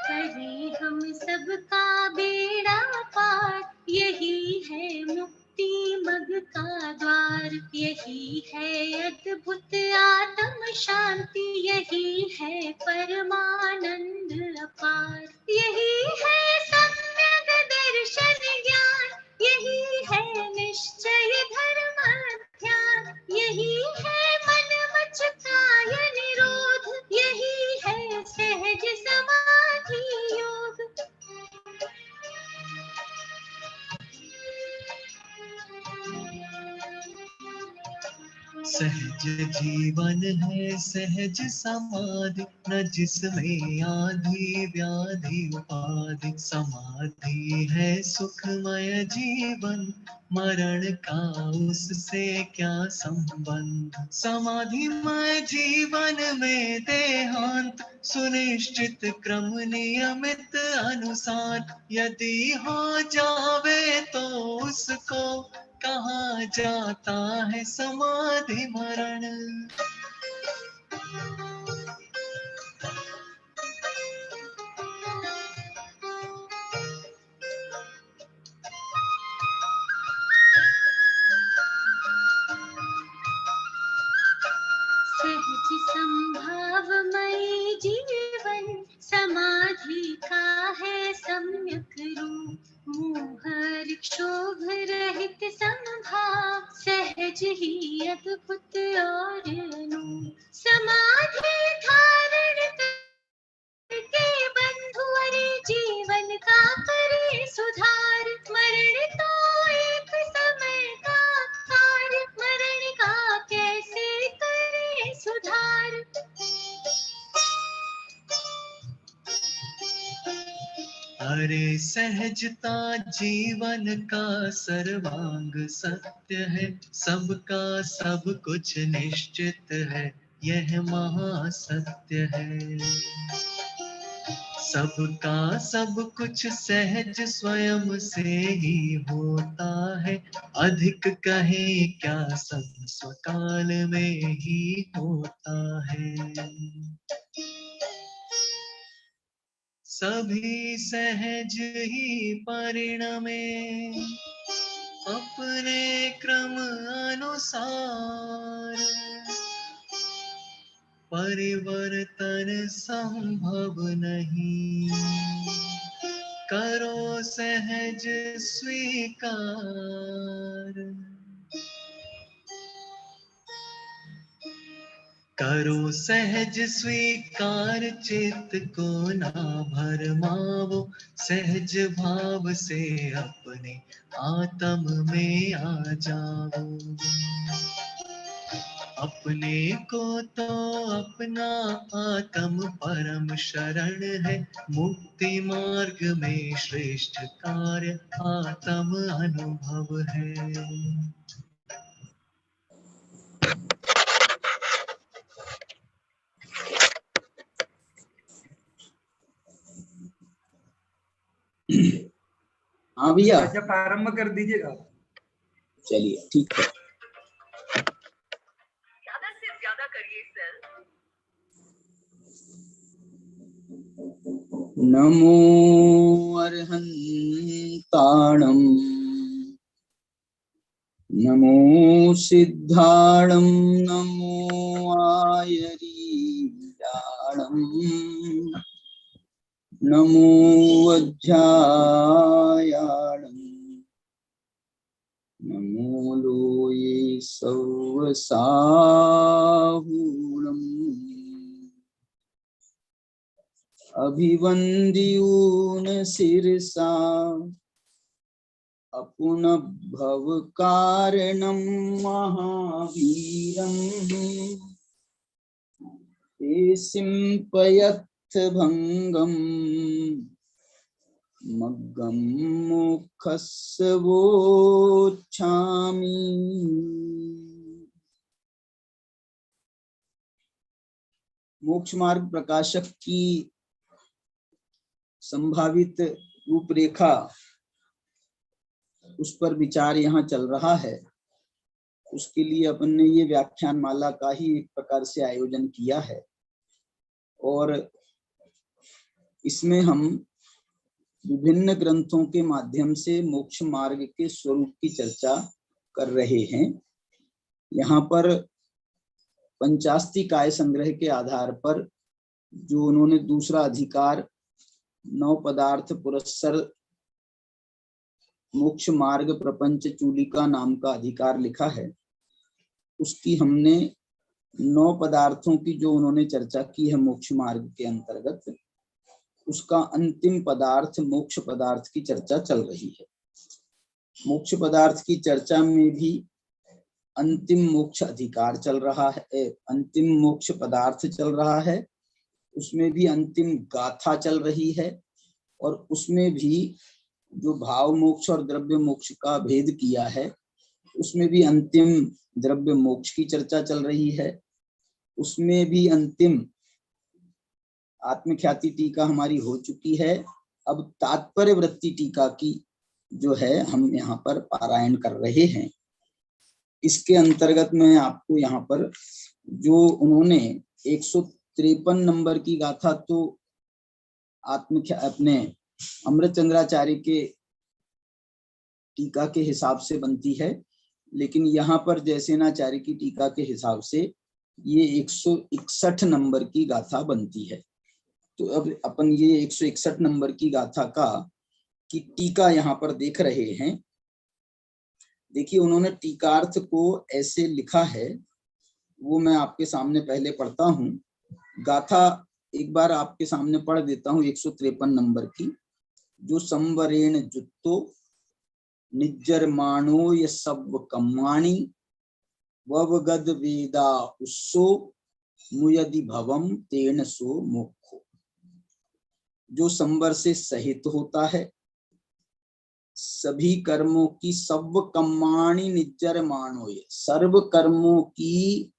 करे हम सबका बेड़ा पार, यही है मुक्ति मग का द्वार, यही है अद्भुत आत्म शांति, यही है परमानंद अपार, यही है सम्यक दर्शन ज्ञान, यही है निश्चय धर्म ध्यान, यही है मन वच काय निरोध, यही है सहज समाधि योग। सहज जीवन है सहज समाधि, न जिसमें आधि व्याधि उपाधि, समाधि है सुखमय जीवन, मरण का उससे क्या संबंध, समाधिमय जीवन में देहांत, सुनिश्चित क्रम नियमित अनुसार, यदि हो जावे तो उसको कहाँ जाता है समाधि मरण। सहज संभावमयी जीवन, समाधि का है सम्यक रूप, मोह क्षोभ रहित समभाव, सहज ही अद्भुत और अनूप, समाधि धारण करके बंधु अरे जीवन का करे सुधार, मरण तो एक समय का कार्य, मरण का कैसे करे सुधार। अरे सहजता जीवन का सर्वांग सत्य है, सबका सब कुछ निश्चित है, यह महासत्य है। सबका सब कुछ सहज स्वयं से ही होता है, अधिक कहे क्या सब स्वकाल में ही होता है। सभी सहज ही परिणमे, अपने क्रम अनुसार, परिवर्तन संभव नहीं, करो सहज स्वीकार। करो सहज स्वीकार, चित्त को ना भरमावो, सहज भाव से अपने आत्म में आ जाओ। अपने को तो अपना आत्म परम शरण है, मुक्ति मार्ग में श्रेष्ठ कार्य आत्म अनुभव है। हाँ भैया, अच्छा प्रारंभ कर दीजिएगा। चलिए ठीक है। ज्यादा से ज्यादा करिए सर। नमो अर्हन्ताणं, नमो सिद्धाणं, नमो आयरीडाणं, नमो वज्रायाणं, नमो लोये सौवसाहूणम्, अभिवन्द्यून शिरसा अपुनभव कारणं महावीरं, ते सिंपयत्थ भंगं मग्गं मोक्षस्य वोच्छामि। मोक्ष मार्ग प्रकाशक की संभावित रूपरेखा, उस पर विचार यहाँ चल रहा है। उसके लिए अपन ने ये व्याख्यान माला का ही एक प्रकार से आयोजन किया है और इसमें हम विभिन्न ग्रंथों के माध्यम से मोक्ष मार्ग के स्वरूप की चर्चा कर रहे हैं। यहाँ पर पंचास्ति काय संग्रह के आधार पर जो उन्होंने दूसरा अधिकार 9 पदार्थ पुरस्सर मोक्ष मार्ग प्रपंच चूलिका नाम का अधिकार लिखा है, उसकी हमने 9 पदार्थों की जो उन्होंने चर्चा की है मोक्ष मार्ग के अंतर्गत, उसका अंतिम पदार्थ मोक्ष पदार्थ की चर्चा चल रही है। मोक्ष पदार्थ की चर्चा में भी अंतिम मोक्ष अधिकार चल रहा है, अंतिम मोक्ष पदार्थ चल रहा है, उसमें भी अंतिम गाथा चल रही है और उसमें भी जो भाव मोक्ष और द्रव्य मोक्ष का भेद किया है उसमें भी अंतिम द्रव्य मोक्ष की चर्चा चल रही है। उसमें भी अंतिम आत्मख्याति टीका हमारी हो चुकी है। अब तात्पर्य वृत्ति टीका की जो है हम यहाँ पर पारायण कर रहे हैं। इसके अंतर्गत मैं आपको यहाँ पर जो उन्होंने 153 नंबर की गाथा तो अपने अमृतचंद्राचार्य के टीका के हिसाब से बनती है, लेकिन यहाँ पर जयसेनाचार्य की टीका के हिसाब से ये 161 नंबर की गाथा बनती है। तो अब अपन ये 161 नंबर की गाथा की टीका यहाँ पर देख रहे हैं। देखिए उन्होंने टीकार्थ को ऐसे लिखा है, वो मैं आपके सामने पहले पढ़ता हूँ। गाथा एक बार आपके सामने पढ़ देता हूँ 153 नंबर की। जो संवरेण जुत्तो निज्जरमाणो य सव्व कम्माणि ववगद वेदा उस्सो मुयदि भवम तेन सो मोक्षो। जो संवर से सहित होता है, सभी कर्मों की सव्व कम्माणि निज्जरमाणो, सर्व कर्मों की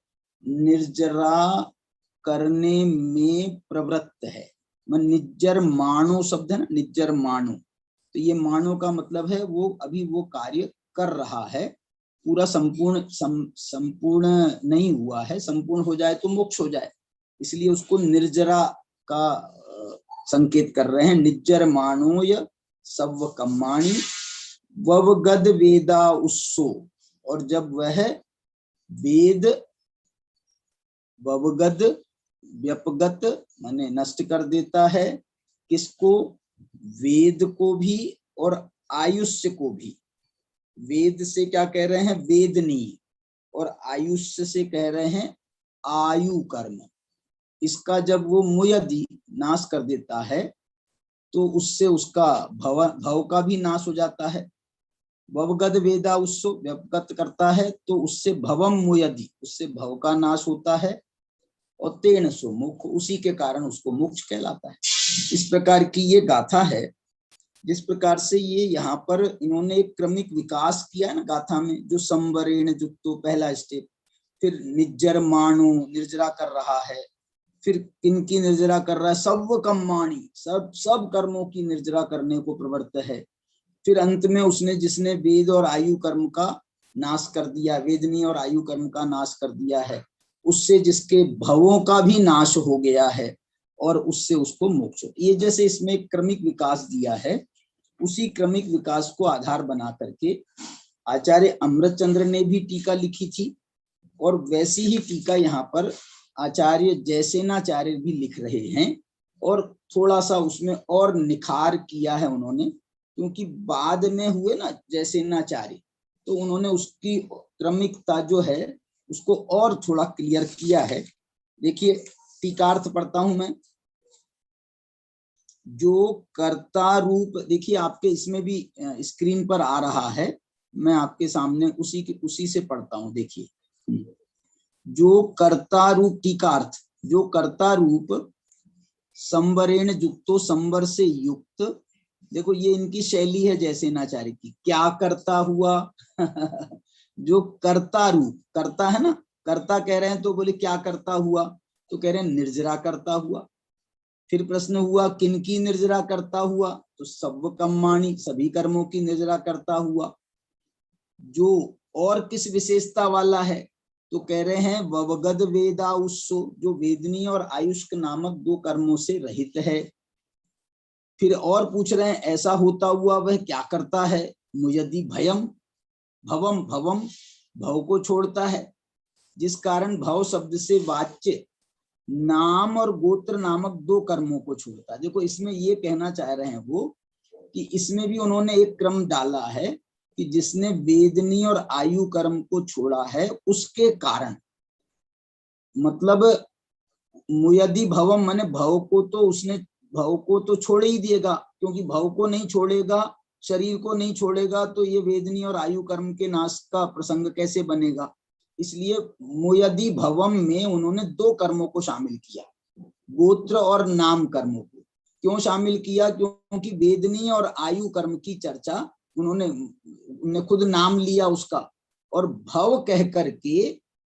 निर्जरा करने में प्रवृत्त है। मन निज्जर मानो शब्द है ना, निज्जर मानो, तो ये मानो का मतलब है वो अभी वो कार्य कर रहा है, पूरा संपूर्ण नहीं हुआ है। संपूर्ण हो जाए तो मोक्ष हो जाए, इसलिए उसको निर्जरा का संकेत कर रहे हैं। निज्जर मानो य सव्व कम्माणि ववगद वेदा उस्सो, और जब वह वेद ववगद व्यपगत माने नष्ट कर देता है, किसको? वेद को भी और आयुष्य को भी। वेद से क्या कह रहे हैं? वेदनी, और आयुष्य से कह रहे हैं आयु कर्म। इसका जब वो मुयदि नाश कर देता है तो उससे उसका भव का भी नाश हो जाता है। ववगद वेदा उसको व्यपगत करता है तो उससे भवम मुयदि, उससे भव का नाश होता है, और तेन सो मोक्ष, उसी के कारण उसको मोक्ष कहलाता है। इस प्रकार की ये गाथा है। जिस प्रकार से ये यहाँ पर इन्होंने एक क्रमिक विकास किया है ना गाथा में, जो संवरेण युक्तो पहला स्टेप, फिर निज्जर माणो निर्जरा कर रहा है, फिर किनकी निर्जरा कर रहा है? सव्व कम्माणि, सब कर्मों की निर्जरा करने को प्रवृत्त है। फिर अंत में उसने जिसने वेद और आयु कर्म का नाश कर दिया, वेदनी और आयु कर्म का नाश कर दिया है, उससे जिसके भवों का भी नाश हो गया है और उससे उसको मोक्ष। ये जैसे इसमें क्रमिक विकास दिया है, उसी क्रमिक विकास को आधार बना करके आचार्य अमृतचंद्र ने भी टीका लिखी थी, और वैसी ही टीका यहाँ पर आचार्य जयसेनाचार्य भी लिख रहे हैं, और थोड़ा सा उसमें और निखार किया है उन्होंने, क्योंकि बाद में हुए ना जयसेनाचार्य, तो उन्होंने उसकी क्रमिकता जो है उसको और थोड़ा क्लियर किया है। देखिए टीकार्थ पढ़ता हूं मैं। जो कर्ता रूप, देखिए आपके इसमें भी स्क्रीन पर आ रहा है, मैं आपके सामने उसी से पढ़ता हूं। देखिए जो कर्ता रूप टीकार्थ, जो कर्ता रूप संवरेण युक्तो, संवर से युक्त, देखो ये इनकी शैली है जयसेनाचार्य की। क्या करता हुआ जो कर्ता रूप, कर्ता है ना, कर्ता कह रहे हैं तो बोले क्या करता हुआ, तो कह रहे हैं निर्जरा करता हुआ। फिर प्रश्न हुआ किनकी निर्जरा करता हुआ, तो सव्व कम्माणि, सभी कर्मों की निर्जरा करता हुआ। जो और किस विशेषता वाला है, तो कह रहे हैं ववगद वेदा उत्सो, जो वेदनीय और आयुष्क नामक 2 कर्मों से रहित है। फिर और पूछ रहे हैं ऐसा होता हुआ वह क्या करता है, मुयदि भयम भवम, भवम भव को छोड़ता है, जिस कारण भव शब्द से वाच्य नाम और गोत्र नामक 2 कर्मों को छोड़ता है। देखो इसमें ये कहना चाह रहे हैं वो कि इसमें भी उन्होंने एक क्रम डाला है कि जिसने वेदनी और आयु कर्म को छोड़ा है उसके कारण, मतलब मुयदि भवम माने भव को तो उसने, भव को तो छोड़ ही देगा, क्योंकि भव को नहीं छोड़ेगा, शरीर को नहीं छोड़ेगा तो ये वेदनी और आयु कर्म के नाश का प्रसंग कैसे बनेगा। इसलिए मुयदि भवम में उन्होंने 2 कर्मों को शामिल किया, गोत्र और नाम कर्मों को। क्यों शामिल किया, क्योंकि वेदनी और आयु कर्म की चर्चा उन्होंने खुद नाम लिया उसका, और भव कह करके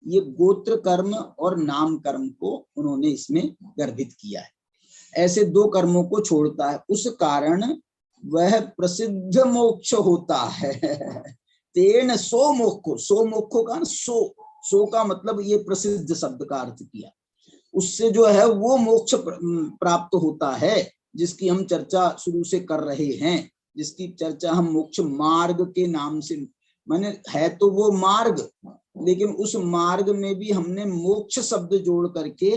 ये गोत्र कर्म और नाम कर्म को उन्होंने इसमें गर्भित किया है। ऐसे 2 कर्मों को छोड़ता है, उस कारण वह प्रसिद्ध मोक्ष होता है। तेन सो मोक्ष, सो मोक्ष का सो का मतलब ये प्रसिद्ध शब्द का अर्थ किया, उससे जो है वो मोक्ष प्राप्त होता है जिसकी हम चर्चा शुरू से कर रहे हैं, जिसकी चर्चा हम मोक्ष मार्ग के नाम से, माने है तो वो मार्ग, लेकिन उस मार्ग में भी हमने मोक्ष शब्द जोड़ करके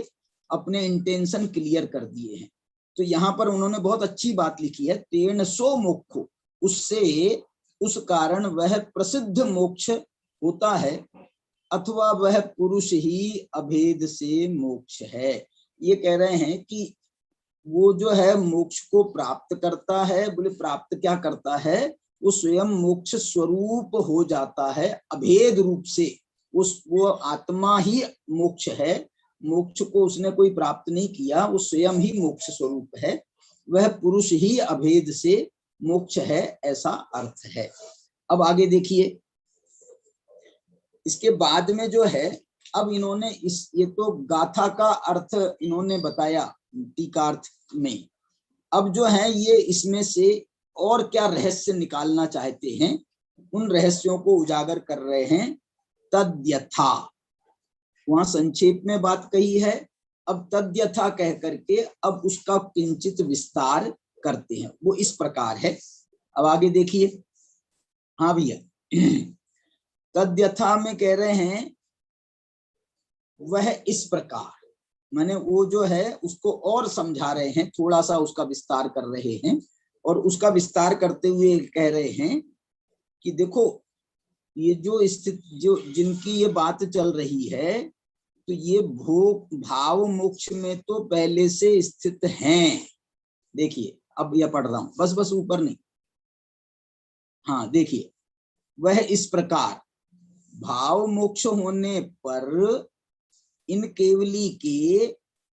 अपने इंटेंशन क्लियर कर दिए हैं। तो यहाँ पर उन्होंने बहुत अच्छी बात लिखी है, तेन सो मोक्ष, उससे उस कारण वह प्रसिद्ध मोक्ष होता है, अथवा वह पुरुष ही अभेद से मोक्ष है। ये कह रहे हैं कि वो जो है मोक्ष को प्राप्त करता है। बोले प्राप्त क्या करता है, वो स्वयं मोक्ष स्वरूप हो जाता है अभेद रूप से। वो आत्मा ही मोक्ष है, मोक्ष को उसने कोई प्राप्त नहीं किया, वो स्वयं ही मोक्ष स्वरूप है, वह पुरुष ही अभेद से मोक्ष है, ऐसा अर्थ है। अब आगे देखिए, इसके बाद में जो है, अब इन्होंने ये तो गाथा का अर्थ इन्होंने बताया टीकार्थ में। अब जो है ये इसमें से और क्या रहस्य निकालना चाहते हैं, उन रहस्यों को उजागर कर रहे हैं। तद्यथा, वहां संक्षेप में बात कही है, अब तद्यथा कह करके अब उसका किंचित विस्तार करते हैं। वो इस प्रकार है, अब आगे देखिए। हाँ भैया, तद्यथा में कह रहे हैं वह इस प्रकार, माने वो जो है उसको और समझा रहे हैं, थोड़ा सा उसका विस्तार कर रहे हैं, और उसका विस्तार करते हुए कह रहे हैं कि देखो ये जो स्थिति, जो जिनकी ये बात चल रही है, तो ये भाव मोक्ष में तो पहले से स्थित हैं। देखिए अब यह पढ़ रहा हूं, बस ऊपर नहीं, हाँ देखिए, वह इस प्रकार भाव मोक्ष होने पर इन केवली के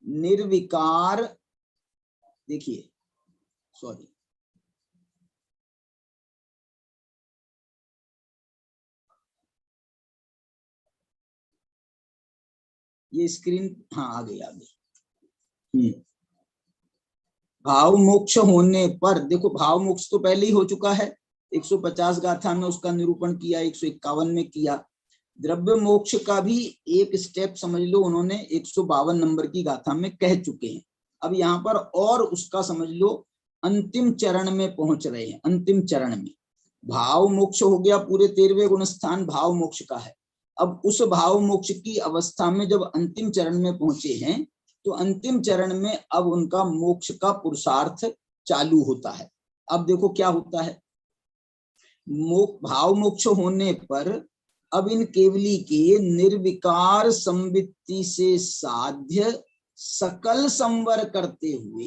निर्विकार, देखिए सॉरी, ये स्क्रीन, हाँ आ गई। भाव मोक्ष होने पर, देखो भाव मोक्ष तो पहले ही हो चुका है, 150 गाथा में उसका निरूपण किया, 151 में किया। द्रव्य मोक्ष का भी एक स्टेप समझ लो उन्होंने 152 नंबर की गाथा में कह चुके हैं। अब यहाँ पर और उसका समझ लो अंतिम चरण में पहुंच रहे हैं। अंतिम चरण में भाव मोक्ष हो गया, पूरे 13वें गुण स्थान भाव मोक्ष का है। अब उस भाव मोक्ष की अवस्था में जब अंतिम चरण में पहुंचे हैं, तो अंतिम चरण में अब उनका मोक्ष का पुरुषार्थ चालू होता है। अब देखो क्या होता है, भाव मोक्ष होने पर अब इन केवली के निर्विकार संवित्ति से साध्य सकल संवर करते हुए,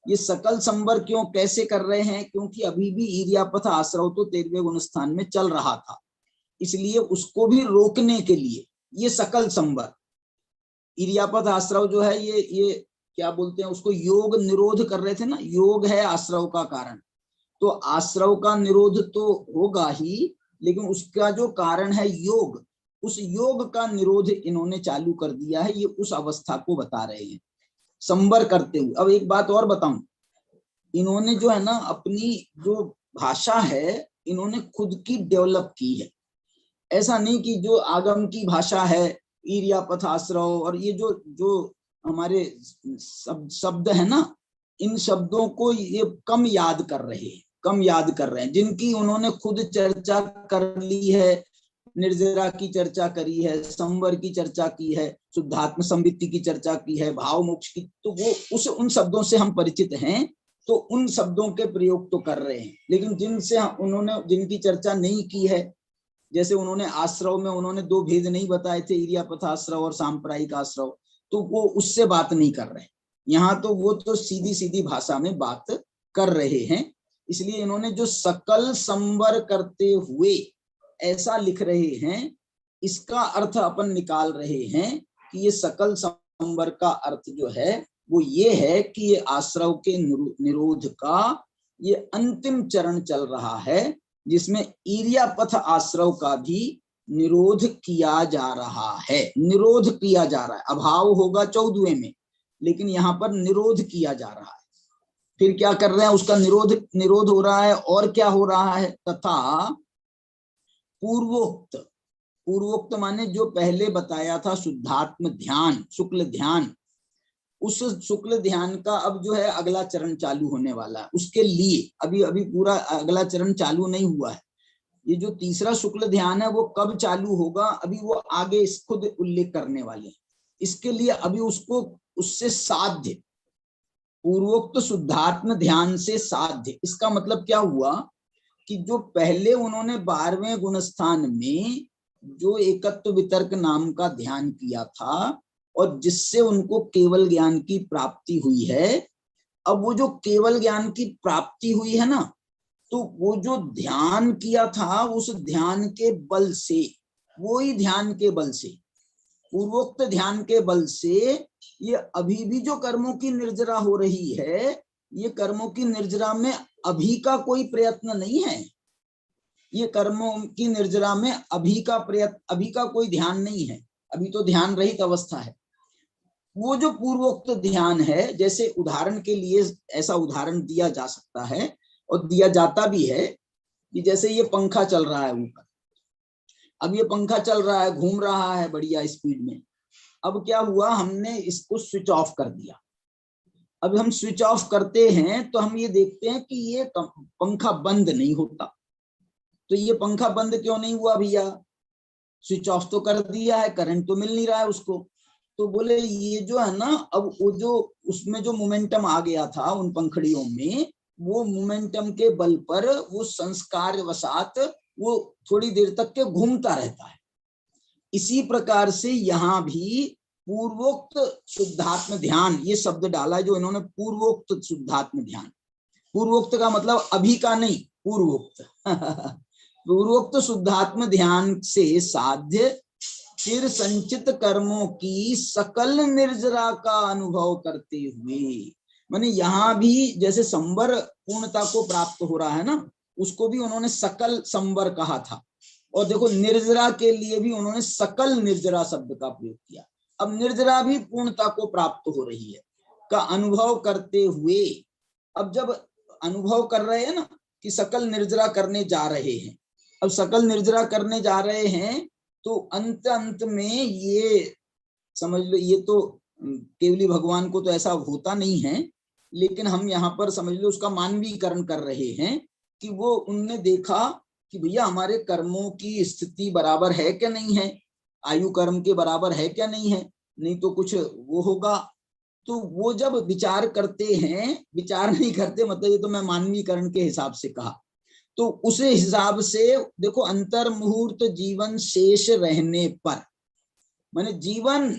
ये सकल संवर क्यों कैसे कर रहे हैं, क्योंकि अभी भी ईर्यापथ आश्रव तो 13वें गुण स्थान में चल रहा था, इसलिए उसको भी रोकने के लिए ये सकल संवर, ईर्यापथ आश्रव जो है ये क्या बोलते हैं उसको, योग निरोध कर रहे थे ना, योग है आश्रव का कारण, तो आश्रव का निरोध तो होगा ही, लेकिन उसका जो कारण है योग, उस योग का निरोध इन्होंने चालू कर दिया है। ये उस अवस्था को बता रहे हैं संवर करते हुए। अब एक बात और बताऊं, इन्होंने जो है ना अपनी जो भाषा है इन्होंने खुद की डेवलप की है। ऐसा नहीं कि जो आगम की भाषा है ईर्यापथ आश्रव और ये जो जो हमारे शब्द है ना, इन शब्दों को ये कम याद कर रहे हैं, जिनकी उन्होंने खुद चर्चा कर ली है। निर्जरा की चर्चा करी है, संवर की चर्चा की है, शुद्धात्म संवित्ति की चर्चा की है, भाव मोक्ष की, तो वो उन शब्दों से हम परिचित हैं, तो उन शब्दों के प्रयोग तो कर रहे हैं। लेकिन जिनकी चर्चा नहीं की है, जैसे उन्होंने आश्रव में उन्होंने दो भेद नहीं बताए थे, इरियापथ आश्रव और सांप्रदायिक आश्रव, तो वो उससे बात नहीं कर रहे। यहाँ तो वो तो सीधी सीधी भाषा में बात कर रहे हैं। इसलिए इन्होंने जो सकल संवर करते हुए ऐसा लिख रहे हैं, इसका अर्थ अपन निकाल रहे हैं कि ये सकल संवर का अर्थ जो है वो ये है कि ये आश्रव के निरोध का ये अंतिम चरण चल रहा है, जिसमें इरियापथ आश्रव का भी निरोध किया जा रहा है। निरोध किया जा रहा है, अभाव होगा 14वें में, लेकिन यहाँ पर निरोध किया जा रहा है। फिर क्या कर रहे हैं, उसका निरोध हो रहा है। और क्या हो रहा है, तथा पूर्वोक्त माने जो पहले बताया था शुद्धात्म ध्यान, शुक्ल ध्यान, उस शुक्ल ध्यान का अब जो है अगला चरण चालू होने वाला है। उसके लिए अभी पूरा अगला चरण चालू नहीं हुआ है। ये जो तीसरा शुक्ल ध्यान है वो कब चालू होगा, अभी वो आगे खुद उल्लेख करने वाले हैं। इसके लिए अभी उसको उससे साध्य, पूर्वोक्त शुद्धात्म ध्यान से साध्य, इसका मतलब क्या हुआ कि जो पहले उन्होंने 12वें गुणस्थान में जो एकत्व वितर्क नाम का ध्यान किया था और जिससे उनको केवल ज्ञान की प्राप्ति हुई है, अब वो जो केवल ज्ञान की प्राप्ति हुई है ना, तो वो जो ध्यान किया था उस ध्यान के बल से, वो ही ध्यान के बल से, पूर्वोक्त ध्यान के बल से ये अभी भी जो कर्मों की निर्जरा हो रही है, ये कर्मों की निर्जरा में अभी का कोई प्रयत्न नहीं है। ये कर्मों की निर्जरा में अभी का कोई ध्यान नहीं है, अभी तो ध्यान रहित अवस्था है। वो जो पूर्वोक्त ध्यान है, जैसे उदाहरण के लिए ऐसा उदाहरण दिया जा सकता है और दिया जाता भी है कि जैसे ये पंखा चल रहा है ऊपर, अब ये पंखा चल रहा है, घूम रहा है बढ़िया स्पीड में। अब क्या हुआ, हमने इसको स्विच ऑफ कर दिया। अब हम स्विच ऑफ करते हैं तो हम ये देखते हैं कि ये पंखा बंद नहीं होता। तो ये पंखा बंद क्यों नहीं हुआ भैया, स्विच ऑफ तो कर दिया है, करंट तो मिल नहीं रहा है उसको। तो बोले ये जो है ना, अब वो जो उसमें जो मोमेंटम आ गया था उन पंखड़ियों में, वो मोमेंटम के बल पर वो संस्कार वसात वो थोड़ी देर तक के घूमता रहता है। इसी प्रकार से यहाँ भी पूर्वोक्त शुद्धात्म ध्यान, ये शब्द डाला जो इन्होंने, पूर्वोक्त शुद्धात्म ध्यान। पूर्वोक्त का मतलब अभी का नहीं, पूर्वोक्त पूर्वोक्त शुद्धात्म ध्यान से साध्य फिर संचित कर्मों की सकल निर्जरा का अनुभव करते हुए, माने यहाँ भी जैसे संवर पूर्णता को प्राप्त हो रहा है ना, उसको भी उन्होंने सकल संवर कहा था। और देखो निर्जरा के लिए भी उन्होंने सकल निर्जरा शब्द का प्रयोग किया। अब निर्जरा भी पूर्णता को प्राप्त हो रही है का अनुभव करते हुए, अब जब अनुभव कर रहे हैं ना कि सकल निर्जरा करने जा रहे हैं, अब सकल निर्जरा करने जा रहे हैं, तो अंत में ये समझ लो, ये तो केवली भगवान को तो ऐसा होता नहीं है, लेकिन हम यहाँ पर समझ लो उसका मानवीकरण कर रहे हैं कि वो उनने देखा कि भैया हमारे कर्मों की स्थिति बराबर है क्या नहीं है, आयु कर्म के बराबर है क्या नहीं है, नहीं तो कुछ वो होगा। तो वो जब विचार करते हैं, विचार नहीं करते मतलब, ये तो मैं मानवीकरण के हिसाब से कहा, तो उस हिसाब से देखो अंतर मुहूर्त जीवन शेष रहने पर, माने जीवन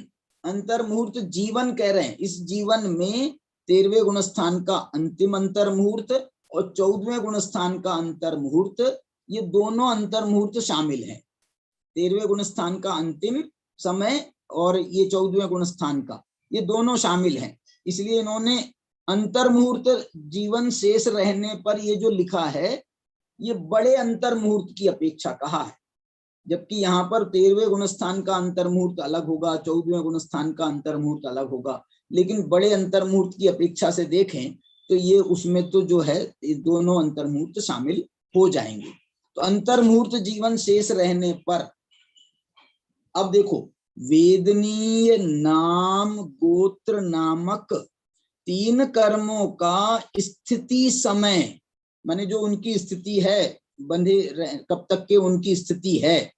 अंतर मुहूर्त जीवन कह रहे हैं, इस जीवन में 13वें गुणस्थान का अंतिम अंतर मुहूर्त और 14वें गुणस्थान का अंतर मुहूर्त, ये दोनों अंतर मुहूर्त शामिल हैं। 13वें गुणस्थान का अंतिम समय और ये 14वें गुणस्थान का, ये दोनों शामिल हैं। इसलिए इन्होंने अंतर मुहूर्त जीवन शेष रहने पर ये जो लिखा है, ये बड़े अंतर मुहूर्त की अपेक्षा कहा है। जबकि यहाँ पर 13वें गुणस्थान का अंतर मुहूर्त अलग होगा, 14वें गुणस्थान का अंतर मुहूर्त अलग होगा, लेकिन बड़े अंतर मुहूर्त की अपेक्षा से देखें तो ये उसमें तो जो है ये दोनों अंतर मुहूर्त शामिल हो जाएंगे। तो अंतर मुहूर्त जीवन शेष रहने पर अब देखो, वेदनीय नाम गोत्र नामक 3 कर्मों का स्थिति समय, माने जो उनकी स्थिति है, बंधे कब तक के उनकी स्थिति है,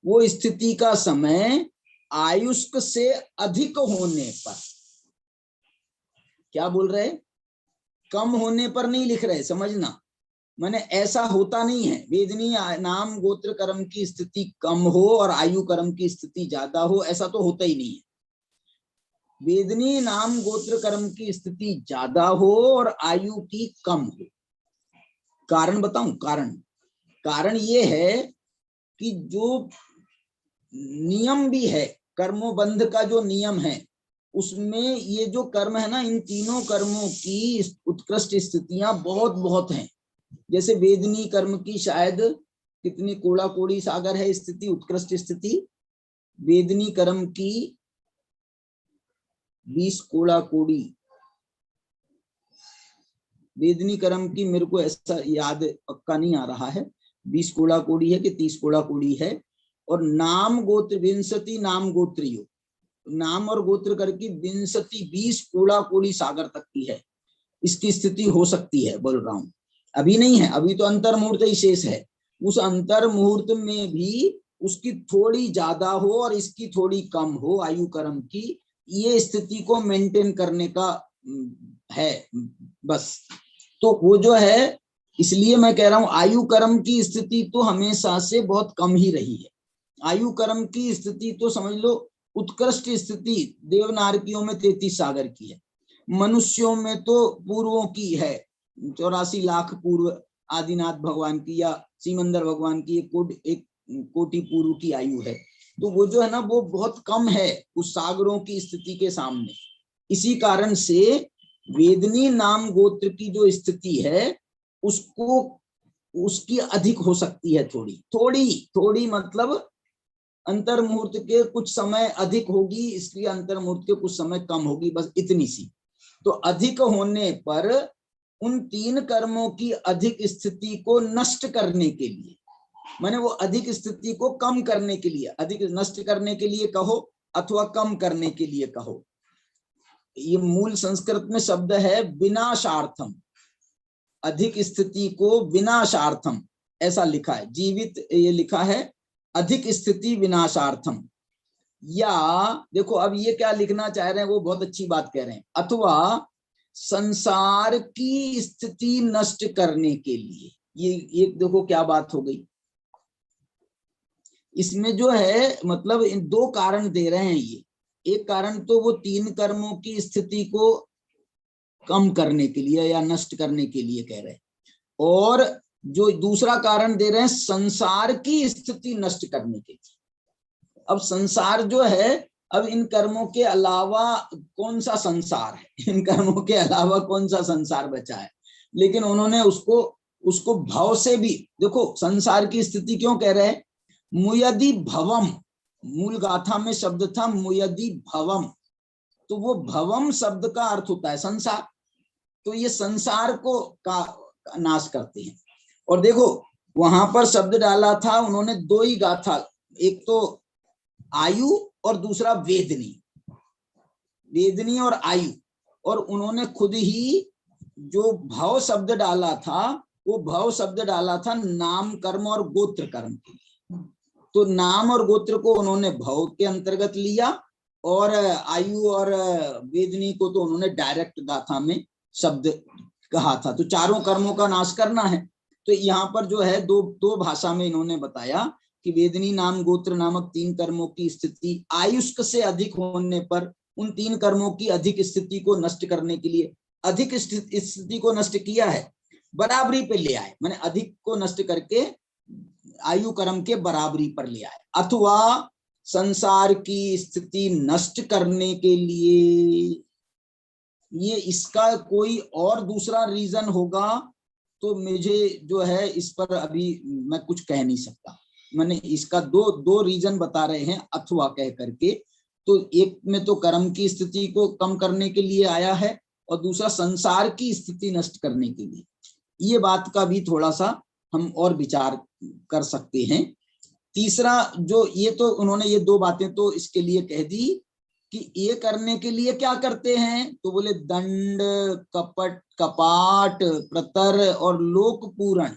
वो स्थिति का समय आयुष्क से अधिक होने पर, क्या बोल रहे, कम होने पर नहीं लिख रहे, समझना। माने ऐसा होता नहीं है वेदनीय नाम गोत्र कर्म की स्थिति कम हो और आयु कर्म की स्थिति ज्यादा हो, ऐसा तो होता ही नहीं है। वेदनीय नाम गोत्र कर्म की स्थिति ज्यादा हो और आयु की कम हो। कारण बताऊं, कारण ये है कि जो नियम भी है, कर्मोबंध का जो नियम है, उसमें ये जो कर्म है ना, इन तीनों कर्मों की उत्कृष्ट स्थितियां बहुत बहुत हैं। जैसे वेदनीय कर्म की शायद कितनी कोड़ा कोड़ी सागर है स्थिति, उत्कृष्ट स्थिति, वेदनीय कर्म की 20 कोड़ा कोड़ी, वेदनीय कर्म की मेरे को ऐसा याद पक्का नहीं आ रहा है, 20 कोड़ा कोड़ी है कि 30 कोड़ा कोड़ी है। और नाम गोत्र विंशति नाम गोत्रियो, नाम और गोत्र करके 20 कोड़ा कोड़ी सागर तक की है, इसकी स्थिति हो सकती है, बोल रहा हूं। अभी नहीं है, अभी तो अंतर मुहूर्त ही शेष है। उस अंतर मुहूर्त में भी उसकी थोड़ी ज्यादा हो और इसकी थोड़ी कम हो आयु कर्म की, ये स्थिति को मेंटेन करने का है बस। तो वो जो है, इसलिए मैं कह रहा हूं आयु कर्म की स्थिति तो हमेशा से बहुत कम ही रही है। आयु कर्म की स्थिति तो समझ लो उत्कृष्ट स्थिति देवनारकियों में 33 सागर की है, मनुष्यों में तो पूर्वों की है, 84 लाख पूर्व आदिनाथ भगवान की या सिमंदर भगवान की एक कोटि पूर्व की आयु है। तो वो जो है ना, वो बहुत कम है उस सागरों की स्थिति के सामने। इसी कारण से वेदनीय नाम गोत्र की जो स्थिति है उसको, उसकी अधिक हो सकती है, थोड़ी मतलब अंतर मुहूर्त के कुछ समय अधिक होगी, इसलिए अंतर मुहूर्त के कुछ समय कम होगी, बस इतनी सी। तो अधिक होने पर उन 3 कर्मों की अधिक स्थिति को नष्ट करने के लिए, माने वो अधिक स्थिति को कम करने के लिए, अधिक नष्ट करने के लिए कहो अथवा कम करने के लिए कहो, ये मूल संस्कृत में शब्द है विनाशार्थम, अधिक स्थिति को विनाशार्थम ऐसा लिखा है, जीवित ये लिखा है अधिक स्थिति विनाशार्थम। या देखो अब ये क्या लिखना चाह रहे हैं, वो बहुत अच्छी बात कह रहे हैं, अथवा संसार की स्थिति नष्ट करने के लिए। ये देखो क्या बात हो गई, इसमें जो है मतलब इन 2 कारण दे रहे हैं ये। एक कारण तो वो 3 कर्मों की स्थिति को कम करने के लिए या नष्ट करने के लिए कह रहे हैं, और जो दूसरा कारण दे रहे हैं संसार की स्थिति नष्ट करने के लिए। अब संसार जो है, अब इन कर्मों के अलावा कौन सा संसार है, इन कर्मों के अलावा कौन सा संसार बचा है, लेकिन उन्होंने उसको भव से भी, देखो संसार की स्थिति क्यों कह रहे हैं, मुयदि भवम, मूल गाथा में शब्द था मुयदि भवम, तो वो भवम शब्द का अर्थ होता है संसार, तो ये संसार को का नाश करते हैं। और देखो वहां पर शब्द डाला था उन्होंने 2 ही गाथा, एक तो आयु और दूसरा वेदनी और आयु, और उन्होंने खुद ही जो भव शब्द डाला था, वो भव शब्द डाला था नाम कर्म और गोत्र कर्म के लिए। तो नाम और गोत्र को उन्होंने भव के अंतर्गत लिया, और आयु और वेदनी को तो उन्होंने डायरेक्ट गाथा में शब्द कहा था। तो चारों कर्मों का नाश करना है, तो यहाँ पर जो है दो भाषा में इन्होंने बताया कि वेदनी नाम गोत्र नामक 3 कर्मों की स्थिति आयुष्क से अधिक होने पर उन 3 कर्मों की अधिक स्थिति को नष्ट करने के लिए, अधिक स्थिति को नष्ट किया है, बराबरी पे ले आए, माने अधिक को नष्ट करके आयु कर्म के बराबरी पर ले आए, अथवा संसार की स्थिति नष्ट करने के लिए। ये इसका कोई और दूसरा रीजन होगा तो मुझे जो है इस पर अभी मैं कुछ कह नहीं सकता, मैंने इसका दो रीजन बता रहे हैं अथवा कह करके। तो एक में तो कर्म की स्थिति को कम करने के लिए आया है, और दूसरा संसार की स्थिति नष्ट करने के लिए। ये बात का भी थोड़ा सा हम और विचार कर सकते हैं। तीसरा जो ये तो उन्होंने ये दो बातें तो इसके लिए कह दी कि ये करने के लिए क्या करते हैं, तो बोले दंड कपट कपाट प्रतर और लोक पूरण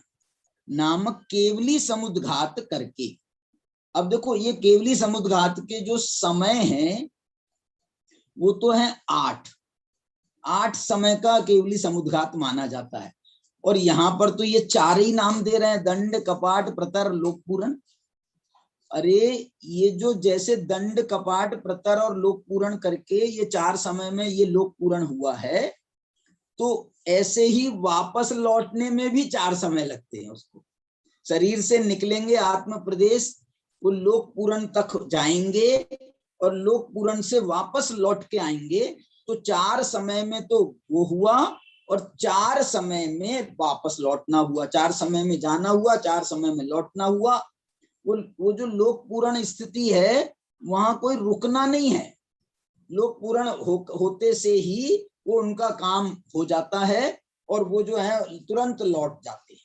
नामक केवली समुद्घात करके। अब देखो ये केवली समुद्घात के जो समय हैं वो तो है 8 समय का केवली समुद्घात माना जाता है। और यहाँ पर तो ये 4 ही नाम दे रहे हैं, दंड कपाट प्रतर लोक पूरण। अरे ये जो जैसे दंड कपाट प्रतर और लोक पूरण करके ये 4 समय में ये लोक पूरण हुआ है, तो ऐसे ही वापस लौटने में भी 4 समय लगते हैं उसको। शरीर से निकलेंगे आत्म प्रदेश, वो लोक पूरण तक जाएंगे और लोक पूरण से वापस लौट के आएंगे, तो 4 समय में तो वो हुआ और 4 समय में वापस लौटना हुआ, 4 समय में जाना हुआ, 4 समय में लौटना हुआ। वो जो लोक पूरण स्थिति है वहां कोई रुकना नहीं है, लोक पूरण होते से ही वो उनका काम हो जाता है और वो जो है तुरंत लौट जाते हैं,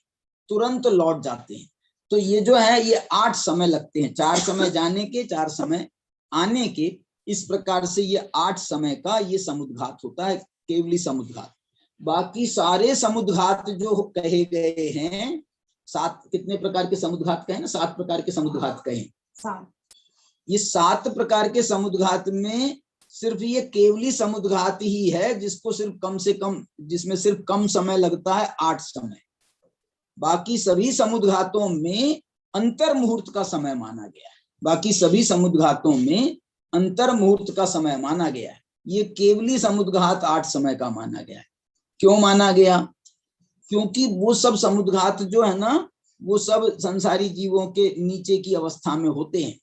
तुरंत लौट जाते हैं। तो ये जो है ये 8 समय लगते हैं, 4 समय जाने के, 4 समय आने के। इस प्रकार से ये 8 समय का ये समुद्घात होता है, केवली समुद्घात। बाकी सारे समुद्घात जो कहे गए हैं, 7 कितने प्रकार के समुद्घात कहे ना, 7 प्रकार के समुद्घात कहे। ये 7 प्रकार के समुद्घात में सिर्फ ये केवली समुद्घात ही है जिसको सिर्फ कम से कम, जिसमें सिर्फ कम समय लगता है 8 समय। बाकी सभी समुद्घातों में अंतर मुहूर्त का समय माना गया है, बाकी सभी समुद्घातों में अंतर मुहूर्त का समय माना गया है। ये केवली समुद्घात 8 समय का माना गया है। क्यों माना गया? क्योंकि वो सब समुद्घात जो है ना, वो सब संसारी जीवों के नीचे की अवस्था में होते हैं।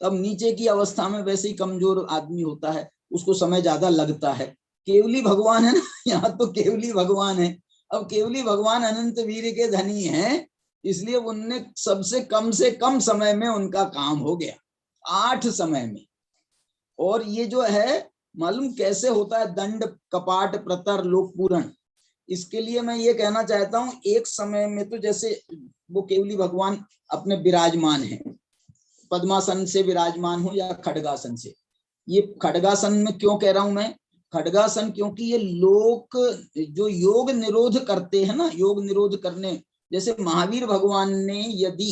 अब नीचे की अवस्था में वैसे ही कमजोर आदमी होता है, उसको समय ज्यादा लगता है। केवली भगवान है ना, यहाँ तो केवली भगवान है। अब केवली भगवान अनंत वीर के धनी हैं, इसलिए उनने सबसे कम से कम समय में उनका काम हो गया, 8 समय में। और ये जो है मालूम कैसे होता है, दंड कपाट प्रतर लोक पूरण। इसके लिए मैं ये कहना चाहता हूं, एक समय में तो जैसे वो केवली भगवान अपने विराजमान है, पद्मासन से विराजमान हो या खड्गासन से। ये खड्गासन में क्यों कह रहा हूं मैं, खड्गासन क्योंकि ये लोक जो योग निरोध करते हैं ना, योग निरोध करने, जैसे महावीर भगवान ने यदि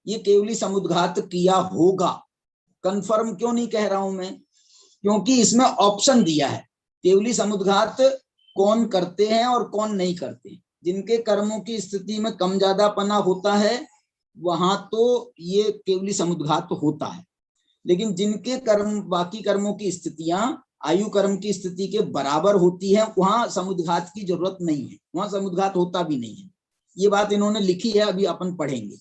ये केवली समुद्घात किया होगा, कंफर्म क्यों नहीं कह रहा हूं मैं, क्योंकि इसमें ऑप्शन दिया है केवली समुद्घात कौन करते हैं और कौन नहीं करते। जिनके कर्मों की स्थिति में कम ज्यादापना होता है वहां तो ये केवली समुद्घात होता है, लेकिन जिनके कर्म, बाकी कर्मों की स्थितियां आयु कर्म की स्थिति के बराबर होती है, वहां समुद्घात की जरूरत नहीं है, वहां समुद्घात होता भी नहीं है। ये बात इन्होंने लिखी है, अभी अपन पढ़ेंगे।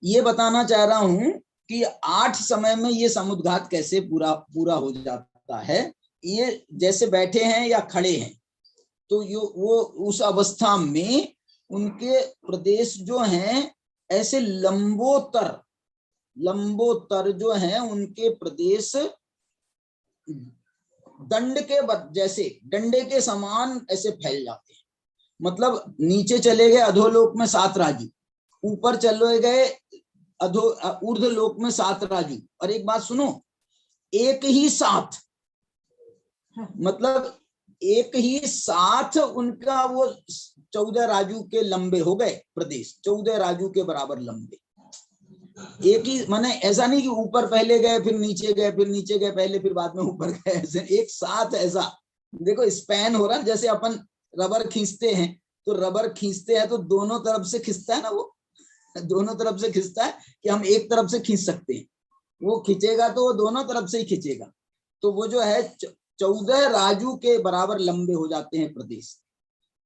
ये बताना चाह रहा हूं कि 8 समय में ये समुद्घात कैसे पूरा हो जाता है। ये जैसे बैठे हैं या खड़े हैं, तो वो उस अवस्था में उनके प्रदेश जो हैं ऐसे लंबोत्तर जो हैं उनके प्रदेश दंड के जैसे डंडे के समान ऐसे फैल जाते हैं। मतलब नीचे चले गए अधोलोक में 7 राजू, ऊपर चले गए ऊर्ध्वलोक में 7 राजू। और एक बात सुनो, एक ही साथ, मतलब एक ही साथ उनका वो 14 राजू के लंबे हो गए प्रदेश, 14 राजू के बराबर लंबे। एक ही, माने ऐसा नहीं कि ऊपर पहले गए फिर नीचे गए, फिर नीचे गए पहले फिर बाद में ऊपर गए, ऐसे एक साथ ऐसा। देखो स्पैन हो रहा है, जैसे अपन रबर खींचते हैं, तो रबर खींचते हैं तो दोनों तरफ से खींचता है ना, वो दोनों तरफ से खींचता है कि हम एक तरफ से खींच सकते हैं। वो खींचेगा तो वो दोनों तरफ से ही खींचेगा। तो वो जो है 14 राजू के बराबर लंबे हो जाते हैं प्रदेश।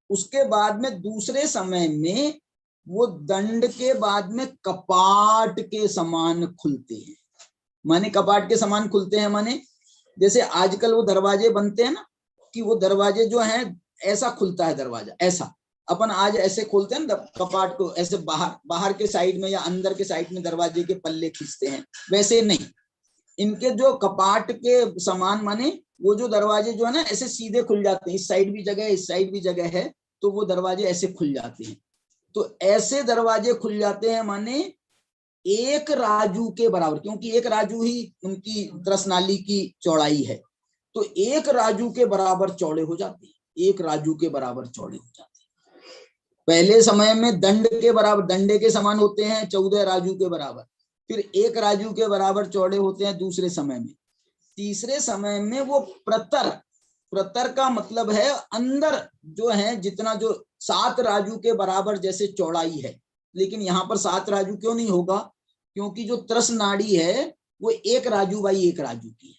उसके बाद में दूसरे समय में वो दंड के बाद में कपाट के समान खुलते हैं। माने कपाट के समान खुलते हैं, माने जैसे आजकल वो दरवाजे बनते हैं ना, कि वो दरवाजे जो हैं ऐसा खुलता है दरवाजा, ऐसा अपन आज ऐसे खोलते हैं ना कपाट को, ऐसे बाहर के साइड में या अंदर के साइड में दरवाजे के पल्ले खींचते हैं, वैसे नहीं। इनके जो कपाट के समान, माने वो जो दरवाजे जो है ना ऐसे सीधे खुल जाते हैं, इस साइड भी जगह है, इस साइड भी जगह है, तो वो दरवाजे ऐसे खुल जाते हैं। तो ऐसे दरवाजे खुल जाते हैं, माने एक राजू के बराबर, क्योंकि एक राजू ही उनकी त्रसनाली की चौड़ाई है, तो एक राजू के बराबर चौड़े हो जाते हैं, एक राजू के बराबर चौड़े हो जाते हैं। पहले समय में दंड के बराबर, डंडे के समान होते हैं 14 राजू के बराबर, फिर एक राजू के बराबर चौड़े होते हैं दूसरे समय में। तीसरे समय में वो प्रतर, प्रतर का मतलब है अंदर जो है जितना, जो 7 राजू के बराबर जैसे चौड़ाई है, लेकिन यहाँ पर 7 राजू क्यों नहीं होगा, क्योंकि जो त्रस नाड़ी है वो एक राजू बाई एक राजू की है,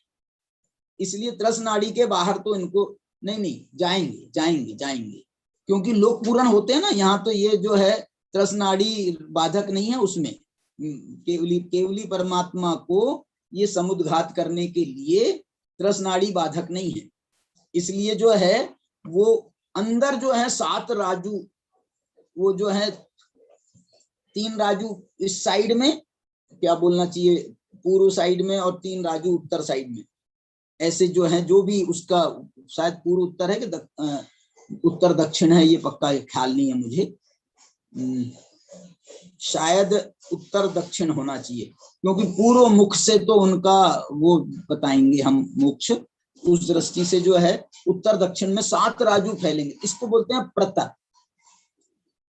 इसलिए त्रस नाड़ी के बाहर तो इनको नहीं जाएंगे जाएंगे जाएंगे, क्योंकि लोक पूरण होते हैं ना, यहाँ तो ये जो है त्रस नाड़ी बाधक नहीं है उसमें, केवली परमात्मा को ये समुद्घात करने के लिए त्रस नाड़ी बाधक नहीं है, इसलिए जो है वो अंदर जो है 7 राजू, वो जो है 3 राजू इस साइड में, क्या बोलना चाहिए, पूर्व साइड में, और 3 राजू उत्तर साइड में, ऐसे जो है, जो भी उसका शायद पूर्व उत्तर है कि उत्तर दक्षिण है, ये पक्का ख्याल नहीं है मुझे, शायद उत्तर दक्षिण होना चाहिए, क्योंकि पूर्व मुख से तो उनका वो बताएंगे हम मोक्ष, उस दृष्टि से जो है उत्तर दक्षिण में 7 राजू फैलेंगे, इसको बोलते हैं प्रतर।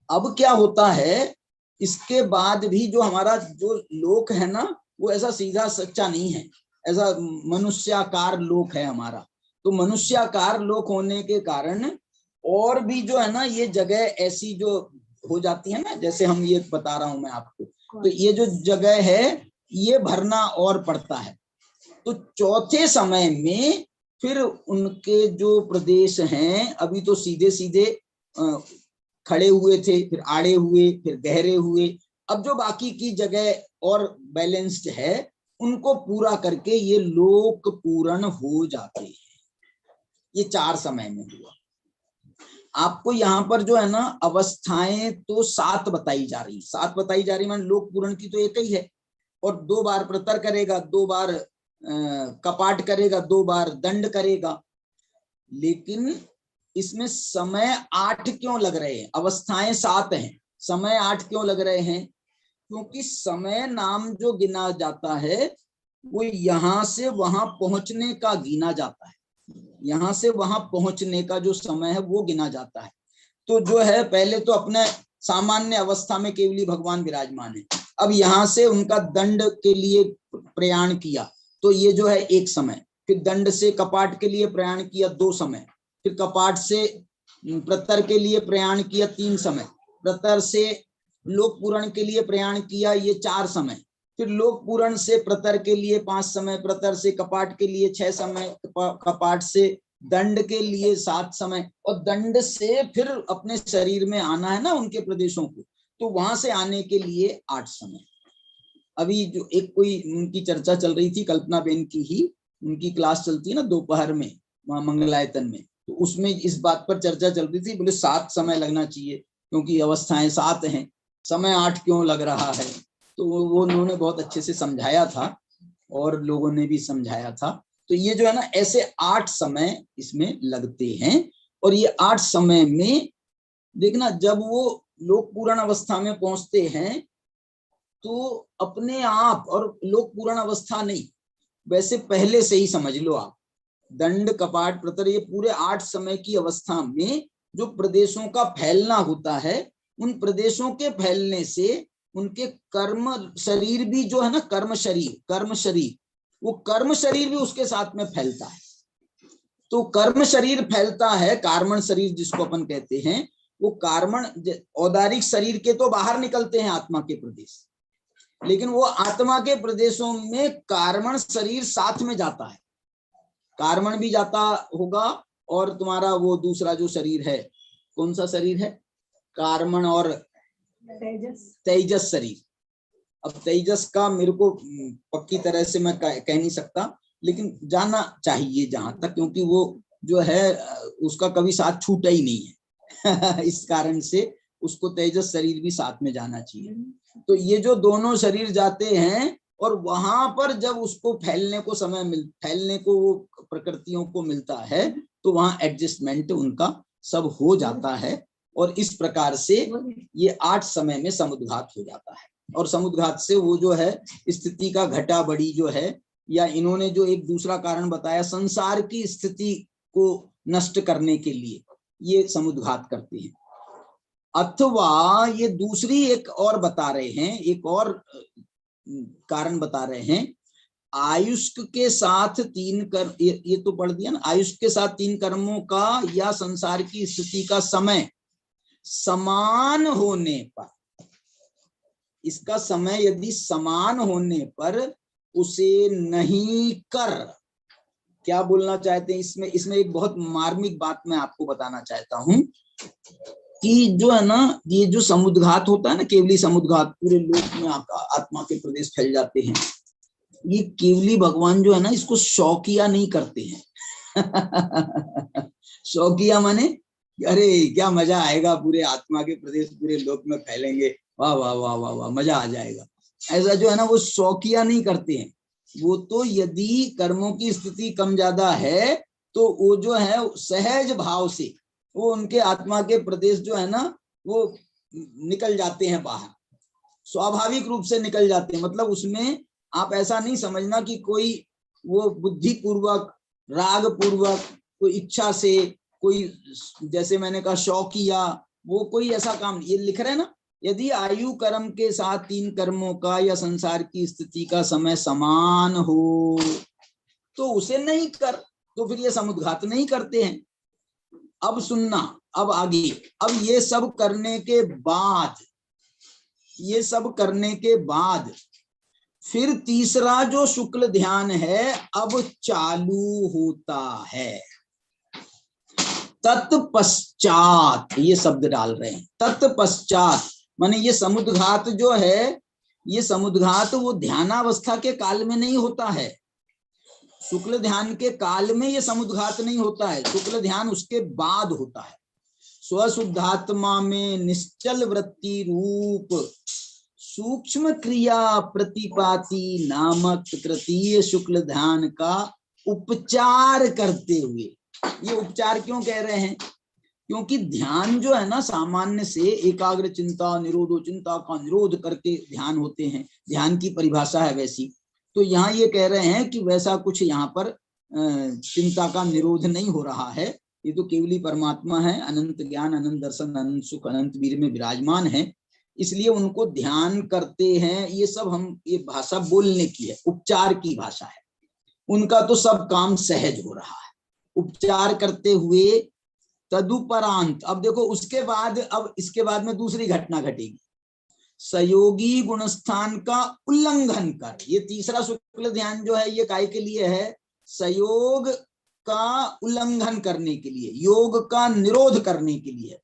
अब क्या होता है, इसके बाद भी जो हमारा जो लोक है ना, वो ऐसा सीधा सच्चा नहीं है, ऐसा मनुष्याकार लोक है हमारा, तो मनुष्याकार लोक होने के कारण और भी जो है ना ये जगह ऐसी जो हो जाती है ना, जैसे हम ये बता रहा हूं मैं आपको, तो ये जो जगह है ये भरना और पड़ता है। तो चौथे समय में फिर उनके जो प्रदेश हैं, अभी तो सीधे सीधे खड़े हुए थे, फिर आड़े हुए, फिर गहरे हुए, अब जो बाकी की जगह और बैलेंस्ड है उनको पूरा करके ये लोक पूर्ण हो जाते हैं। ये 4 समय में हुआ। आपको यहाँ पर जो है ना अवस्थाएं तो 7 बताई जा रही, 7 बताई जा रही, मान लोक पूर्ण की तो एक ही है, और 2 बार प्रतर करेगा, 2 बार कपाट करेगा, 2 बार दंड करेगा, लेकिन इसमें समय 8 क्यों लग रहे हैं, अवस्थाएं 7 हैं, समय 8 क्यों लग रहे हैं, क्योंकि समय नाम जो गिना जाता है वो यहां से वहां पहुंचने का गिना जाता है, यहां से वहां पहुंचने का जो समय है वो गिना जाता है। तो जो है पहले तो अपने सामान्य अवस्था में केवली भगवान विराजमान है, अब यहां से उनका दंड के लिए प्रयाण किया तो ये जो है 1 समय, फिर दंड से कपाट के लिए प्रयाण किया 2 समय, फिर कपाट से प्रतर के लिए प्रयाण किया 3 समय, प्रतर से लोक पूरण के लिए प्रयाण किया ये 4 समय, फिर लोक पूरण से प्रतर के लिए 5 समय, प्रतर से कपाट के लिए 6 समय, कपाट से दंड के लिए 7 समय, और दंड से फिर अपने शरीर में आना है ना उनके प्रदेशों को, तो वहां से आने के लिए 8 समय। अभी जो एक कोई उनकी चर्चा चल रही थी, कल्पना बेन की ही उनकी क्लास चलती है ना दोपहर में वहां मंगलायतन में, तो उसमें इस बात पर चर्चा चल रही थी, बोले 7 समय लगना चाहिए क्योंकि अवस्थाएं 7 हैं, समय 8 क्यों लग रहा है, तो वो उन्होंने बहुत अच्छे से समझाया था और लोगों ने भी समझाया था। तो ये जो है ना ऐसे 8 समय इसमें लगते हैं, और ये 8 समय में देखना जब वो लोक पूर्ण अवस्था में पहुंचते हैं तो अपने आप, और लोक पूर्ण अवस्था नहीं, वैसे पहले से ही समझ लो आप, दंड कपाट प्रतर ये पूरे 8 समय की अवस्था में जो प्रदेशों का फैलना होता है, उन प्रदेशों के फैलने से उनके कर्म शरीर भी जो है ना, कर्म शरीर वो कर्म शरीर भी उसके साथ में फैलता है। तो कर्म शरीर फैलता है, कार्मण शरीर जिसको अपन कहते हैं, वो कार्मण औदारिक शरीर के तो बाहर निकलते हैं आत्मा के प्रदेश, लेकिन वो आत्मा के प्रदेशों में कार्मण शरीर साथ में जाता है, कार्मण भी जाता होगा, और तुम्हारा वो दूसरा जो शरीर है, कौन सा शरीर है, कार्मण और तेजस शरीर। अब तेजस का मेरे को पक्की तरह से मैं कह नहीं सकता, लेकिन जाना चाहिए जहां तक, क्योंकि वो जो है उसका कभी साथ छूटा ही नहीं है इस कारण से उसको तेजस शरीर भी साथ में जाना चाहिए। तो ये जो दोनों शरीर जाते हैं, और वहां पर जब उसको फैलने को फैलने को वो प्रकृतियों को मिलता है, तो वहां एडजस्टमेंट उनका सब हो जाता है, और इस प्रकार से ये 8 समय में समुद्घात हो जाता है। और समुद्घात से वो जो है स्थिति का घटा बढ़ी जो है, या इन्होंने जो एक दूसरा कारण बताया संसार की स्थिति को नष्ट करने के लिए ये समुद्घात करते हैं। अथवा ये दूसरी एक और बता रहे हैं, एक और कारण बता रहे हैं, आयुष्क के साथ तीन कर्म, ये तो पढ़ दिया ना, आयुष्क के साथ तीन कर्मों का या संसार की स्थिति का समय समान होने पर, इसका समय यदि समान होने पर उसे नहीं कर, क्या बोलना चाहते हैं इसमें? इसमें एक बहुत मार्मिक बात मैं आपको बताना चाहता हूं कि जो है ना, ये जो समुद्घात होता है ना, केवली समुद्घात, पूरे लोक में आत्मा के प्रदेश फैल जाते हैं, ये केवली भगवान जो है ना इसको शौकिया नहीं करते हैं। शौकिया माने अरे क्या मजा आएगा, पूरे आत्मा के प्रदेश पूरे लोक में फैलेंगे, वाह वाह वाह वाह वाह, मजा आ जाएगा, ऐसा जो है ना वो शौकिया नहीं करते हैं। वो तो यदि कर्मों की स्थिति कम ज्यादा है तो वो जो है सहज भाव से वो उनके आत्मा के प्रदेश जो है ना वो निकल जाते हैं बाहर, स्वाभाविक रूप से निकल जाते हैं। मतलब उसमें आप ऐसा नहीं समझना कि कोई वो बुद्धि पूर्वक, राग पूर्वक, कोई इच्छा से, कोई जैसे मैंने कहा शौकिया, वो कोई ऐसा काम, ये लिख रहे हैं ना, यदि आयु कर्म के साथ तीन कर्मों का या संसार की स्थिति का समय समान हो तो उसे नहीं कर, तो फिर ये समुद्घात नहीं करते हैं। अब सुनना, अब आगे, अब ये सब करने के बाद, ये सब करने के बाद फिर तीसरा जो शुक्ल ध्यान है अब चालू होता है। तत्पश्चात ये शब्द डाल रहे हैं, तत्पश्चात माने ये समुद्घात जो है, ये समुद्घात वो ध्यानावस्था के काल में नहीं होता है, शुक्ल ध्यान के काल में ये समुद्घात नहीं होता है, शुक्ल ध्यान उसके बाद होता है। स्वशुद्धात्मा में निश्चल वृत्ति रूप सूक्ष्म क्रिया प्रतिपाती नामक तृतीय शुक्ल ध्यान का उपचार करते हुए, ये उपचार क्यों कह रहे हैं? क्योंकि ध्यान जो है ना सामान्य से एकाग्र चिंता निरोधो, चिंता का निरोध करके ध्यान होते हैं, ध्यान की परिभाषा है वैसी। तो यहाँ ये कह रहे हैं कि वैसा कुछ यहाँ पर चिंता का निरोध नहीं हो रहा है, ये तो केवली परमात्मा है, अनंत ज्ञान, अनंत दर्शन, अनंत सुख, अनंत वीर में विराजमान है, इसलिए उनको ध्यान करते हैं। ये सब हम, ये भाषा बोलने की है, उपचार की भाषा है, उनका तो सब काम सहज हो रहा है उपचार करते हुए। तदुपरांत, अब देखो उसके बाद, अब इसके बाद में दूसरी घटना घटेगी, सहयोगी गुणस्थान का उल्लंघन कर। ये तीसरा शुक्ल ध्यान जो है ये काय के लिए है? सहयोग का उल्लंघन करने के लिए, योग का निरोध करने के लिए।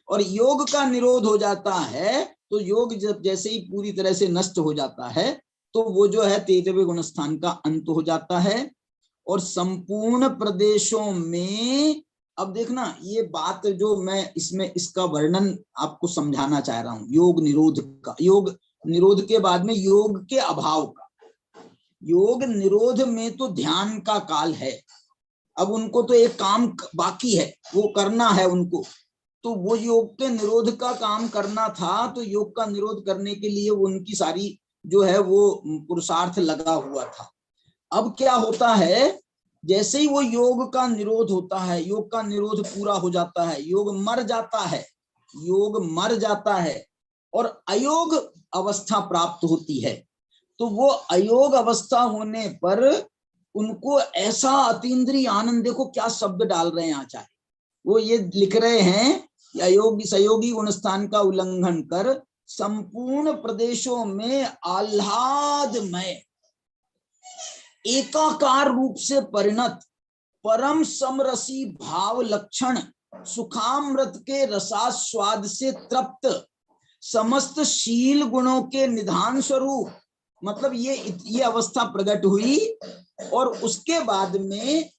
और योग का निरोध हो जाता है तो योग जब जैसे ही पूरी तरह से नष्ट हो जाता है तो वो जो है 13वें गुणस्थान का अंत हो जाता है। और संपूर्ण प्रदेशों में, अब देखना ये बात जो मैं इसमें इसका वर्णन आपको समझाना चाह रहा हूं, योग निरोध का, योग निरोध के बाद में योग के अभाव का। योग निरोध में तो ध्यान का काल है, अब उनको तो एक काम बाकी है, वो करना है उनको, तो वो योग के निरोध का काम करना था, तो योग का निरोध करने के लिए उनकी सारी जो है वो पुरुषार्थ लगा हुआ था। अब क्या होता है, जैसे ही वो योग का निरोध होता है, योग का निरोध पूरा हो जाता है, योग मर जाता है, योग मर जाता है और अयोग अवस्था प्राप्त होती है। तो वो अयोग अवस्था होने पर उनको ऐसा अतीन्द्रिय आनंद, देखो क्या शब्द डाल रहे हैं आचार्य, वो ये लिख रहे हैं अयोगी सहयोगी गुणस्थान का उल्लंघन कर संपूर्ण प्रदेशों में आह्लादमय एकाकार रूप से परिणत परम समरसी भाव लक्षण सुखामृत के रसास्वाद से तृप्त समस्त शील गुणों के निधान स्वरूप, मतलब ये अवस्था प्रकट हुई। और उसके बाद में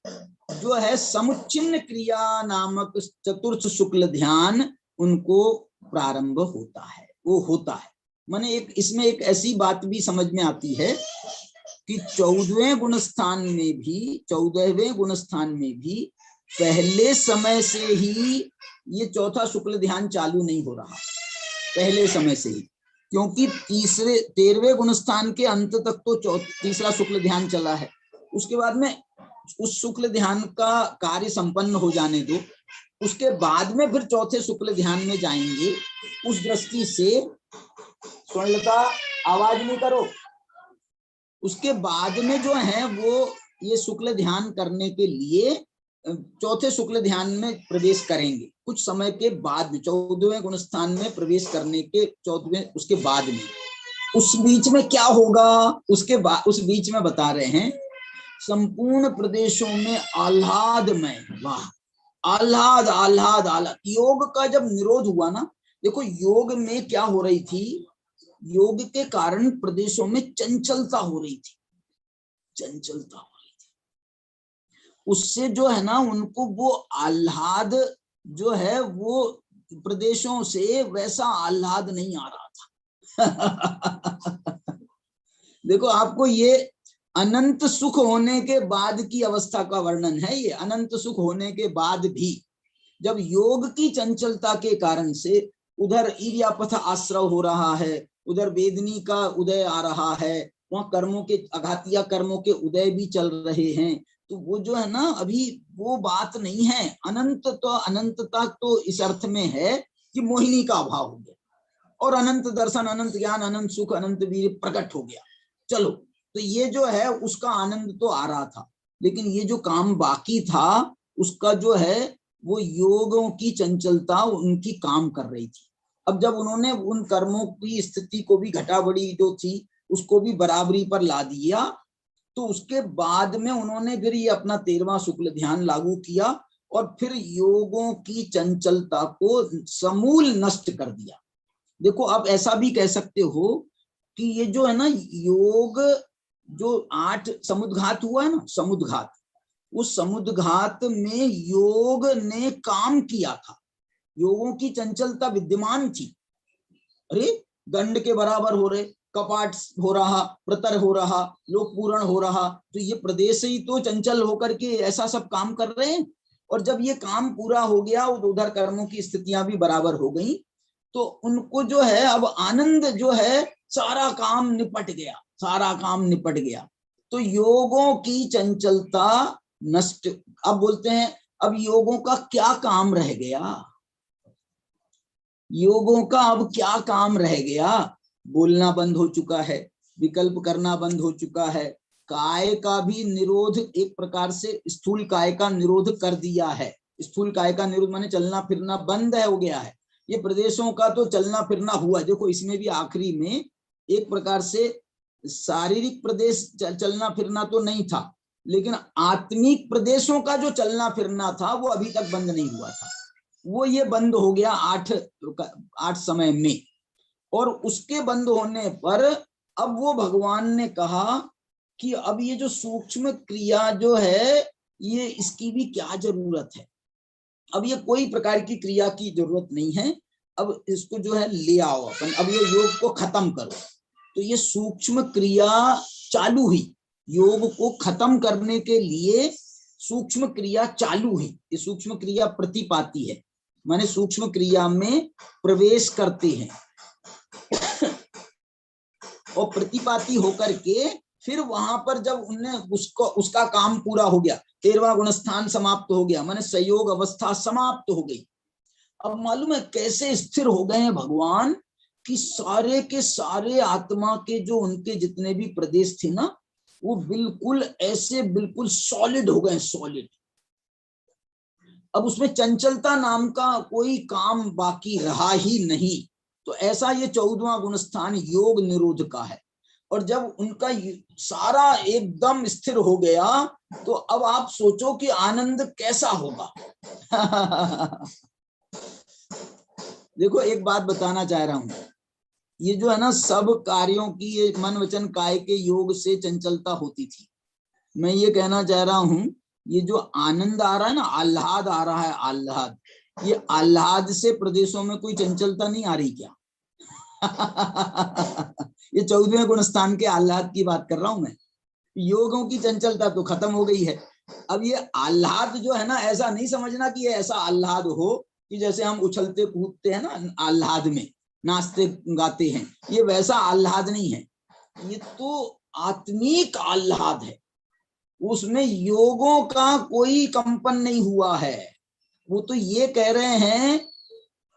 जो है समुच्चिन्न क्रिया नामक चतुर्थ शुक्ल ध्यान उनको प्रारंभ होता है, वो होता है। माने एक इसमें एक ऐसी बात भी समझ में आती है कि 14वें गुणस्थान में भी पहले समय से ही ये चौथा शुक्ल ध्यान चालू नहीं हो रहा, पहले समय से ही। क्योंकि 13वें गुणस्थान के अंत तक तो तीसरा शुक्ल ध्यान चला है। उसके बाद में उस शुक्ल ध्यान का कार्य संपन्न हो जाने दो, उसके बाद में फिर चौथे शुक्ल ध्यान में जाएंगे। उस दृष्टि से स्वर्णलता आवाज नहीं करो, उसके बाद में जो है वो ये शुक्ल ध्यान करने के लिए चौथे शुक्ल ध्यान में प्रवेश करेंगे कुछ समय के बाद में, 14वें गुणस्थान में प्रवेश करने के 14वें उसके बाद में। उस बीच में क्या होगा, उसके बाद उस बीच में बता रहे हैं संपूर्ण प्रदेशों में आह्लादमय, वाह, आह्लाद आह्लाद आह्लाद। योग का जब निरोध हुआ ना, देखो योग में क्या हो रही थी, योग के कारण प्रदेशों में चंचलता हो रही थी, चंचलता हो रही थी। उससे जो है ना उनको वो आह्लाद जो है वो प्रदेशों से वैसा आह्लाद नहीं आ रहा था। देखो आपको ये अनंत सुख होने के बाद की अवस्था का वर्णन है। ये अनंत सुख होने के बाद भी जब योग की चंचलता के कारण से उधर ईर्यापथ आश्रव हो रहा है, उधर वेदनी का उदय आ रहा है, वहां कर्मों के अघातिया कर्मों के उदय भी चल रहे हैं, तो वो जो है ना अभी वो बात नहीं है। अनंत तो अनंतता तो इस अर्थ में है कि मोहिनी का अभाव हो गया और अनंत दर्शन, अनंत ज्ञान, अनंत सुख, अनंत वीर प्रकट हो गया। चलो, तो ये जो है उसका आनंद तो आ रहा था, लेकिन ये जो काम बाकी था उसका जो है वो योगों की चंचलता उनकी काम कर रही थी। अब जब उन्होंने उन कर्मों की स्थिति को भी, घटा बड़ी जो थी उसको भी बराबरी पर ला दिया, तो उसके बाद में उन्होंने फिर ये अपना 13वां शुक्ल ध्यान लागू किया और फिर योगों की चंचलता को समूल नष्ट कर दिया। देखो आप ऐसा भी कह सकते हो कि ये जो है ना योग जो 8 समुद्घात हुआ है ना, समुद्घात, उस समुद्घात में योग ने काम किया था, योगों की चंचलता विद्यमान थी। अरे दंड के बराबर हो रहे, कपाट हो रहा, प्रतर हो रहा, लोक पूर्ण हो रहा, तो ये प्रदेश ही तो चंचल होकर के ऐसा सब काम कर रहे हैं। और जब ये काम पूरा हो गया उधर कर्मों की स्थितियां भी बराबर हो गई, तो उनको जो है अब आनंद जो है, सारा काम निपट गया, सारा काम निपट गया। तो योगों की चंचलता नष्ट। अब बोलते हैं अब योगों का क्या काम रह गया, योगों का अब क्या काम रह गया। बोलना बंद हो चुका है, विकल्प करना बंद हो चुका है, काय का भी निरोध एक प्रकार से स्थूल काय का निरोध कर दिया है। स्थूल काय का निरोध माने चलना फिरना बंद है, हो गया है। ये प्रदेशों का तो चलना फिरना हुआ, देखो इसमें भी आखिरी में एक प्रकार से शारीरिक प्रदेश चलना फिरना तो नहीं था, लेकिन आत्मिक प्रदेशों का जो चलना फिरना था वो अभी तक बंद नहीं हुआ था, वो ये बंद हो गया 8 समय में। और उसके बंद होने पर अब वो भगवान ने कहा कि अब ये जो सूक्ष्म क्रिया जो है ये इसकी भी क्या जरूरत है, अब ये कोई प्रकार की क्रिया की जरूरत नहीं है, अब इसको जो है ले आओ अपन, अब ये योग को खत्म करो। तो ये सूक्ष्म क्रिया चालू हुई, योग को खत्म करने के लिए सूक्ष्म क्रिया चालू हुई। ये सूक्ष्म क्रिया प्रतिपाती है, माने सूक्ष्म क्रिया में प्रवेश करते हैं और प्रतिपाती होकर के फिर वहां पर जब उन्हें उसका काम पूरा हो गया, 13वां गुणस्थान समाप्त हो गया, माने संयोग अवस्था समाप्त हो गई। अब मालूम है कैसे स्थिर हो गए हैं भगवान कि सारे के सारे आत्मा के जो उनके जितने भी प्रदेश थे ना, वो बिल्कुल ऐसे बिल्कुल सॉलिड हो गए, सॉलिड। अब उसमें चंचलता नाम का कोई काम बाकी रहा ही नहीं। तो ऐसा ये 14वां गुणस्थान योग निरोध का है। और जब उनका सारा एकदम स्थिर हो गया तो अब आप सोचो कि आनंद कैसा होगा। देखो एक बात बताना चाह रहा हूं, ये जो है ना सब कार्यों की ये मन वचन काय के योग से चंचलता होती थी। मैं ये कहना चाह रहा हूं ये जो आनंद आ रहा है ना, आह्लाद आ रहा है, आह्लाद, ये आह्लाद से प्रदेशों में कोई चंचलता नहीं आ रही क्या? ये 14वें गुणस्थान के आह्लाद की बात कर रहा हूं मैं। योगों की चंचलता तो खत्म हो गई है। अब ये आह्लाद जो है ना, ऐसा नहीं समझना कि ये ऐसा आह्लाद हो कि जैसे हम उछलते कूदते हैं ना आह्लाद में, नाचते गाते हैं, ये वैसा आह्लाद नहीं है, ये तो आत्मिक आह्लाद है, उसमें योगों का कोई कंपन नहीं हुआ है। वो तो ये कह रहे हैं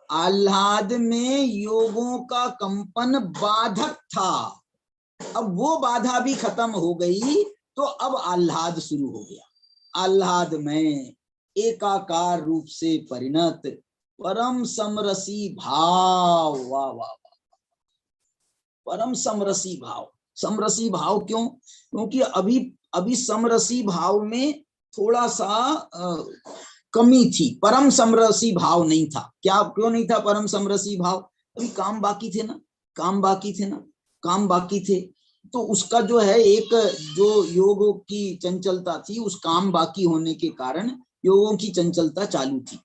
आह्लाद में योगों का कंपन बाधक था, अब वो बाधा भी खत्म हो गई तो अब आह्लाद शुरू हो गया। आह्लाद में एकाकार रूप से परिणत परम समरसी भाव, वाह वाह वाह, परम समरसी भाव। समरसी भाव क्यों? क्योंकि अभी समरसी भाव में थोड़ा सा कमी थी, परम समरसी भाव नहीं था। क्या क्यों नहीं था परम समरसी भाव? अभी काम बाकी थे ना, काम बाकी थे ना, काम बाकी थे, तो उसका जो है एक जो योगों की चंचलता थी, उस काम बाकी होने के कारण योगों की चंचलता चालू थी।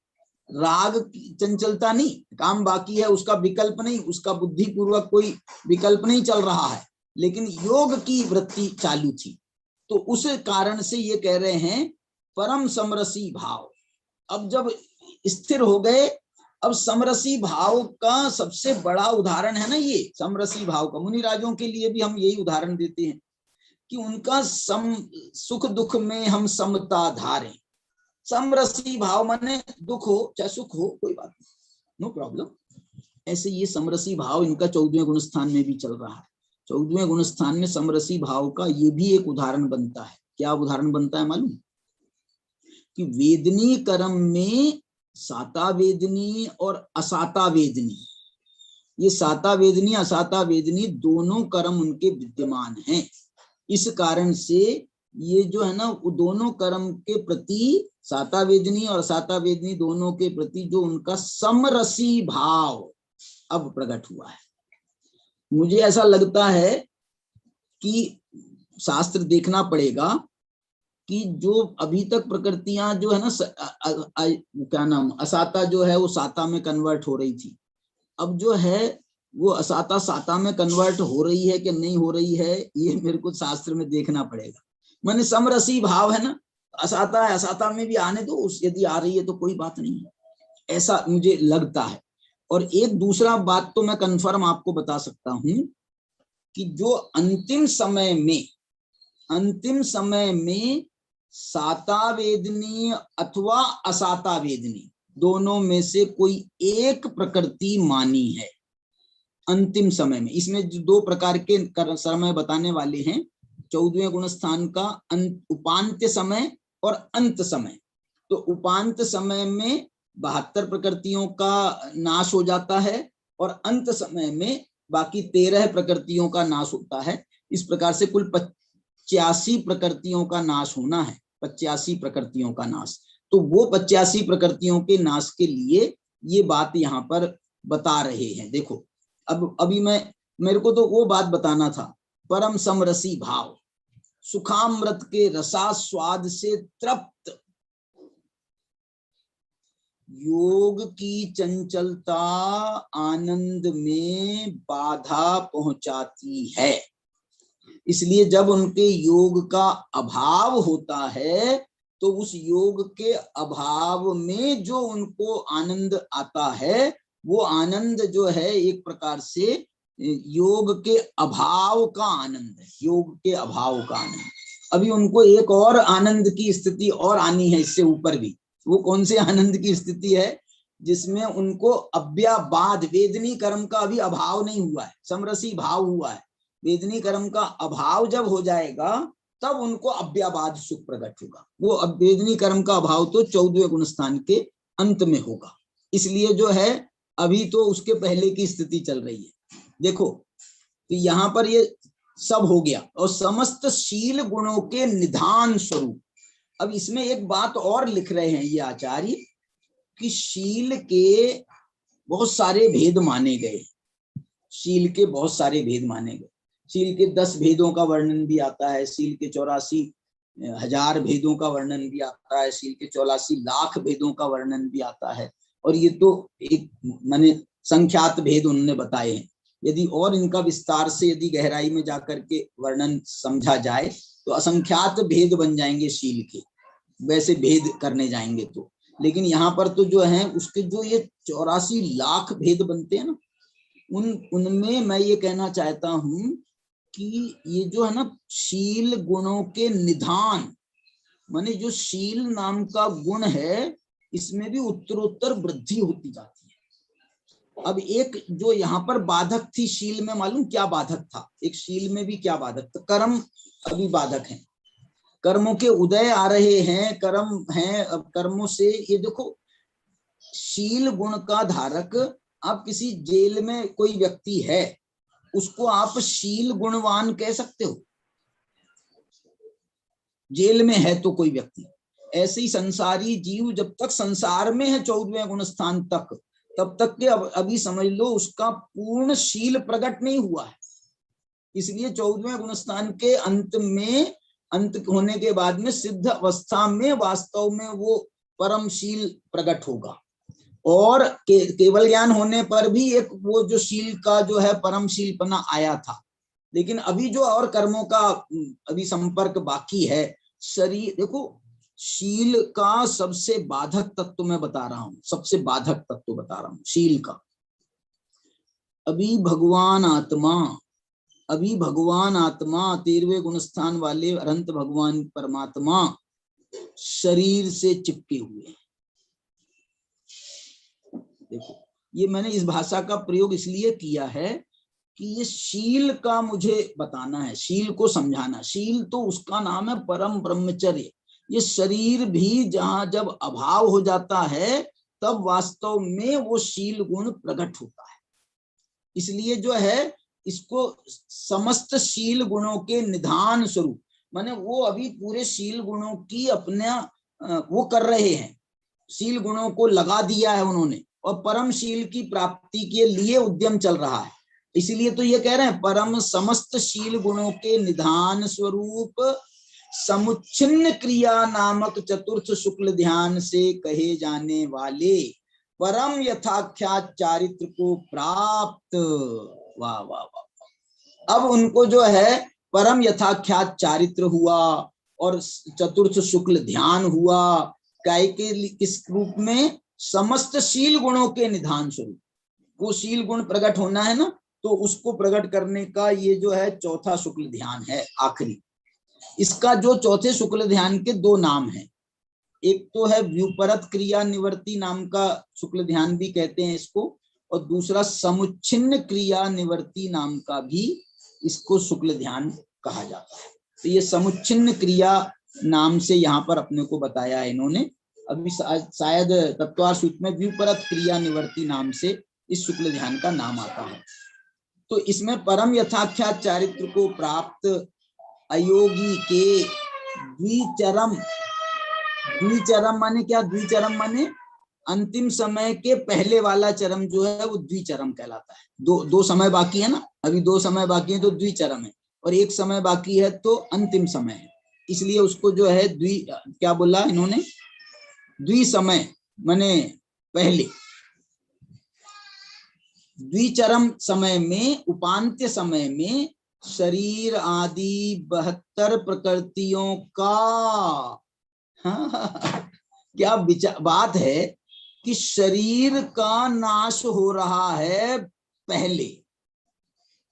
राग की चंचलता नहीं, काम बाकी है, उसका विकल्प नहीं, उसका बुद्धि पूर्वक कोई विकल्प नहीं चल रहा है, लेकिन योग की वृत्ति चालू थी। तो उस कारण से ये कह रहे हैं परम समरसी भाव। अब जब स्थिर हो गए, अब समरसी भाव का सबसे बड़ा उदाहरण है ना ये समरसी भाव का। मुनि राजों के लिए भी हम यही उदाहरण देते हैं कि उनका सुख दुख में हम समता धारें। समरसी भाव माने दुख हो चाहे सुख हो, कोई बात नहीं, नो प्रॉब्लम। ऐसे ये समरसी भाव इनका 14वें गुण स्थान में भी चल रहा है। 14वें गुण स्थान में समरसी भाव का ये भी एक उदाहरण बनता है। क्या उदाहरण बनता है मालूम? कि वेदनी कर्म में साता वेदनी और असाता वेदनी, ये साता वेदनी असाता वेदनी दोनों कर्म उनके विद्यमान हैं। इस कारण से ये जो है ना, वो दोनों कर्म के प्रति, साता वेदनी और असाता वेदनी दोनों के प्रति जो उनका समरसी भाव अब प्रकट हुआ है। मुझे ऐसा लगता है कि शास्त्र देखना पड़ेगा कि जो अभी तक प्रकृतियां जो है ना, क्या नाम, असाता जो है वो साता में कन्वर्ट हो रही थी, अब जो है वो असाता साता में कन्वर्ट हो रही है कि नहीं हो रही है, ये मेरे को शास्त्र में देखना पड़ेगा। माने समरसी भाव है ना, असाता है, असाता में भी आने दो, उस यदि आ रही है तो कोई बात नहीं है, ऐसा मुझे लगता है। और एक दूसरा बात तो मैं कंफर्म आपको बता सकता हूं कि जो अंतिम समय में साता वेदनी अथवा असाता वेदनी दोनों में से कोई एक प्रकृति मानी है अंतिम समय में। इसमें जो दो प्रकार के समय बताने वाले हैं, 14वें गुण स्थान का उपांत्य समय और अंत समय। तो उपांत समय में 72 प्रकृतियों का नाश हो जाता है और अंत समय में बाकी 13 प्रकृतियों का नाश होता है। इस प्रकार से कुल 85 प्रकृतियों का नाश होना है, 85 प्रकृतियों का नाश। तो वो 85 प्रकृतियों के नाश के लिए ये बात यहाँ पर बता रहे हैं। देखो अब अभी मेरे को तो वो बात बताना था, परम समरसी भाव, सुखामृत के रसास्वाद से तृप्त, योग की चंचलता आनंद में बाधा पहुंचाती है। इसलिए जब उनके योग का अभाव होता है तो उस योग के अभाव में जो उनको आनंद आता है, वो आनंद जो है एक प्रकार से योग के अभाव का आनंद है, योग के अभाव का आनंद। अभी उनको एक और आनंद की स्थिति और आनी है इससे ऊपर भी। वो कौन से आनंद की स्थिति है? जिसमें उनको अव्याबाध, वेदनी कर्म का अभी अभाव नहीं हुआ है, समरसी भाव हुआ है। वेदनी कर्म का अभाव जब हो जाएगा तब उनको अव्याबाध सुख प्रकट होगा। वो वेदनी कर्म का अभाव तो 14वें गुण स्थान के अंत में होगा। इसलिए जो है अभी तो उसके पहले की स्थिति चल रही है। देखो तो यहाँ पर ये सब हो गया और समस्त शील गुणों के निधान स्वरूप। अब इसमें एक बात और लिख रहे हैं ये आचार्य कि शील के बहुत सारे भेद माने गए, शील के बहुत सारे भेद माने गए। शील के 10 भेदों का वर्णन भी आता है, शील के 84,000 भेदों का वर्णन भी आता है, शील के 84 लाख भेदों का वर्णन भी आता है। और ये तो एक माने संख्यात भेद उन्होंने बताए हैं। यदि और इनका विस्तार से यदि गहराई में जाकर के वर्णन समझा जाए तो असंख्यात भेद बन जाएंगे शील के, वैसे भेद करने जाएंगे तो। लेकिन यहाँ पर तो जो है उसके जो ये 84 लाख भेद बनते हैं ना, उनमें मैं ये कहना चाहता हूं कि ये जो है ना शील गुणों के निधान, माने जो शील नाम का गुण है इसमें भी उत्तरोत्तर वृद्धि होती जाती है। अब एक जो यहाँ पर बाधक थी शील में, मालूम क्या बाधक था? एक शील में भी क्या बाधक था? कर्म अभी बाधक है, कर्मों के उदय आ रहे हैं, कर्म हैं। अब कर्मों से ये देखो, शील गुण का धारक, आप किसी जेल में कोई व्यक्ति है उसको आप शील गुणवान कह सकते हो? जेल में है तो कोई व्यक्ति, ऐसे ही संसारी जीव जब तक संसार में है 14वें गुण स्थान तक, तब तक के अभी समझ लो उसका पूर्ण शील प्रकट नहीं हुआ है। इसलिए 14वें गुण स्थान के अंत में, अंत होने के बाद में सिद्ध अवस्था में वास्तव में वो परम शील प्रकट होगा। और केवल ज्ञान होने पर भी एक वो जो शील का जो है परम शीलपना आया था। लेकिन अभी जो और कर्मों का अभी संपर्क बाकी है। शरीर देखो, शील का सबसे बाधक तत्व मैं बता रहा हूं, सबसे बाधक तत्व बता रहा हूं शील का। अभी भगवान आत्मा 13वें गुण स्थान वाले अनंत भगवान परमात्मा शरीर से चिपके हुए हैं। देखो, ये मैंने इस भाषा का प्रयोग इसलिए किया है कि ये शील का मुझे बताना है, शील को समझाना। शील तो उसका नाम है परम ब्रह्मचर्य। ये शरीर भी जहां जब अभाव हो जाता है तब वास्तव में वो शील गुण प्रकट होता है। इसलिए जो है इसको समस्त शील गुणों के निधान स्वरूप, माने वो अभी पूरे शील गुणों की अपने वो कर रहे हैं, शील गुणों को लगा दिया है उन्होंने, और परम शील की प्राप्ति के लिए उद्यम चल रहा है। इसीलिए तो ये कह रहे हैं परम समस्त शील गुणों के निधान स्वरूप समुच्छिन्न क्रिया नामक चतुर्थ शुक्ल ध्यान से कहे जाने वाले परम यथाख्यात चारित्र को प्राप्त। वाह वाह वाह। अब उनको जो है परम यथाख्यात चारित्र हुआ और चतुर्थ शुक्ल ध्यान हुआ। काय के किस रूप में? समस्त शील गुणों के निधान स्वरूप। वो शील गुण प्रकट होना है ना, तो उसको प्रकट करने का ये जो है चौथा शुक्ल ध्यान है, आखिरी। इसका जो चौथे शुक्ल ध्यान के दो नाम हैं, एक तो है व्युपरत क्रिया निवर्ती नाम का शुक्ल ध्यान भी कहते हैं इसको, और दूसरा समुच्छिन्न क्रिया निवर्ती नाम का भी इसको शुक्ल ध्यान कहा जाता है। तो ये समुच्छिन्न क्रिया नाम से यहाँ पर अपने को बताया है इन्होंने। अभी शायद तत्वार सूत्र में व्युपरत क्रिया निवर्ती नाम से इस शुक्ल ध्यान का नाम आता है। तो इसमें परम यथाख्यात चारित्र को प्राप्त अयोगी के द्विचरम, द्विचरम माने क्या? द्विचरम माने अंतिम समय के पहले वाला चरम जो है वो द्विचरम कहलाता है। दो समय बाकी है ना, अभी 2 समय बाकी है तो द्विचरम है, और 1 समय बाकी है तो अंतिम समय है। इसलिए उसको जो है क्या बोला इन्होंने? द्विसमय माने पहले। द्विचरम समय में, उपांत्य समय में शरीर आदि 72 प्रकृतियों का क्या बात है कि शरीर का नाश हो रहा है पहले,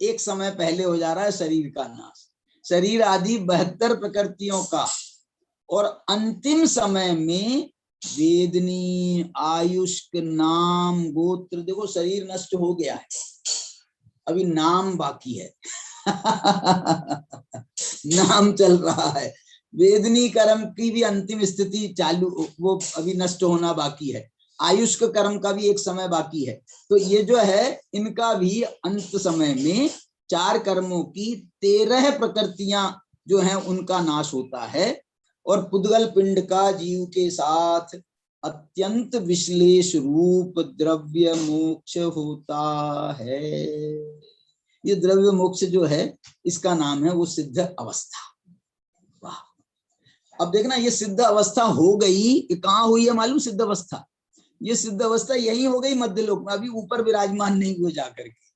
एक समय पहले हो जा रहा है शरीर का नाश, शरीर आदि 72 प्रकृतियों का। और अंतिम समय में वेदनी, आयुष्क, नाम, गोत्र, देखो शरीर नष्ट हो गया है, अभी नाम बाकी है नाम चल रहा है। वेदनी कर्म की भी अंतिम स्थिति चालू, वो अभी नष्ट होना बाकी है। आयुष्क कर्म का भी एक समय बाकी है। तो ये जो है इनका भी अंत समय में 4 कर्मों की 13 प्रकृतियां जो हैं उनका नाश होता है, और पुद्गल पिंड का जीव के साथ अत्यंत विश्लेष रूप द्रव्य मोक्ष होता है। ये द्रव्य मोक्ष जो है इसका नाम है वो सिद्ध अवस्था। वाह। अब देखना, ये सिद्ध अवस्था हो गई, कहाँ हुई है मालूम? सिद्ध अवस्था, ये सिद्ध अवस्था यही हो गई मध्यलोक में, अभी ऊपर विराजमान नहीं हुए जाकर के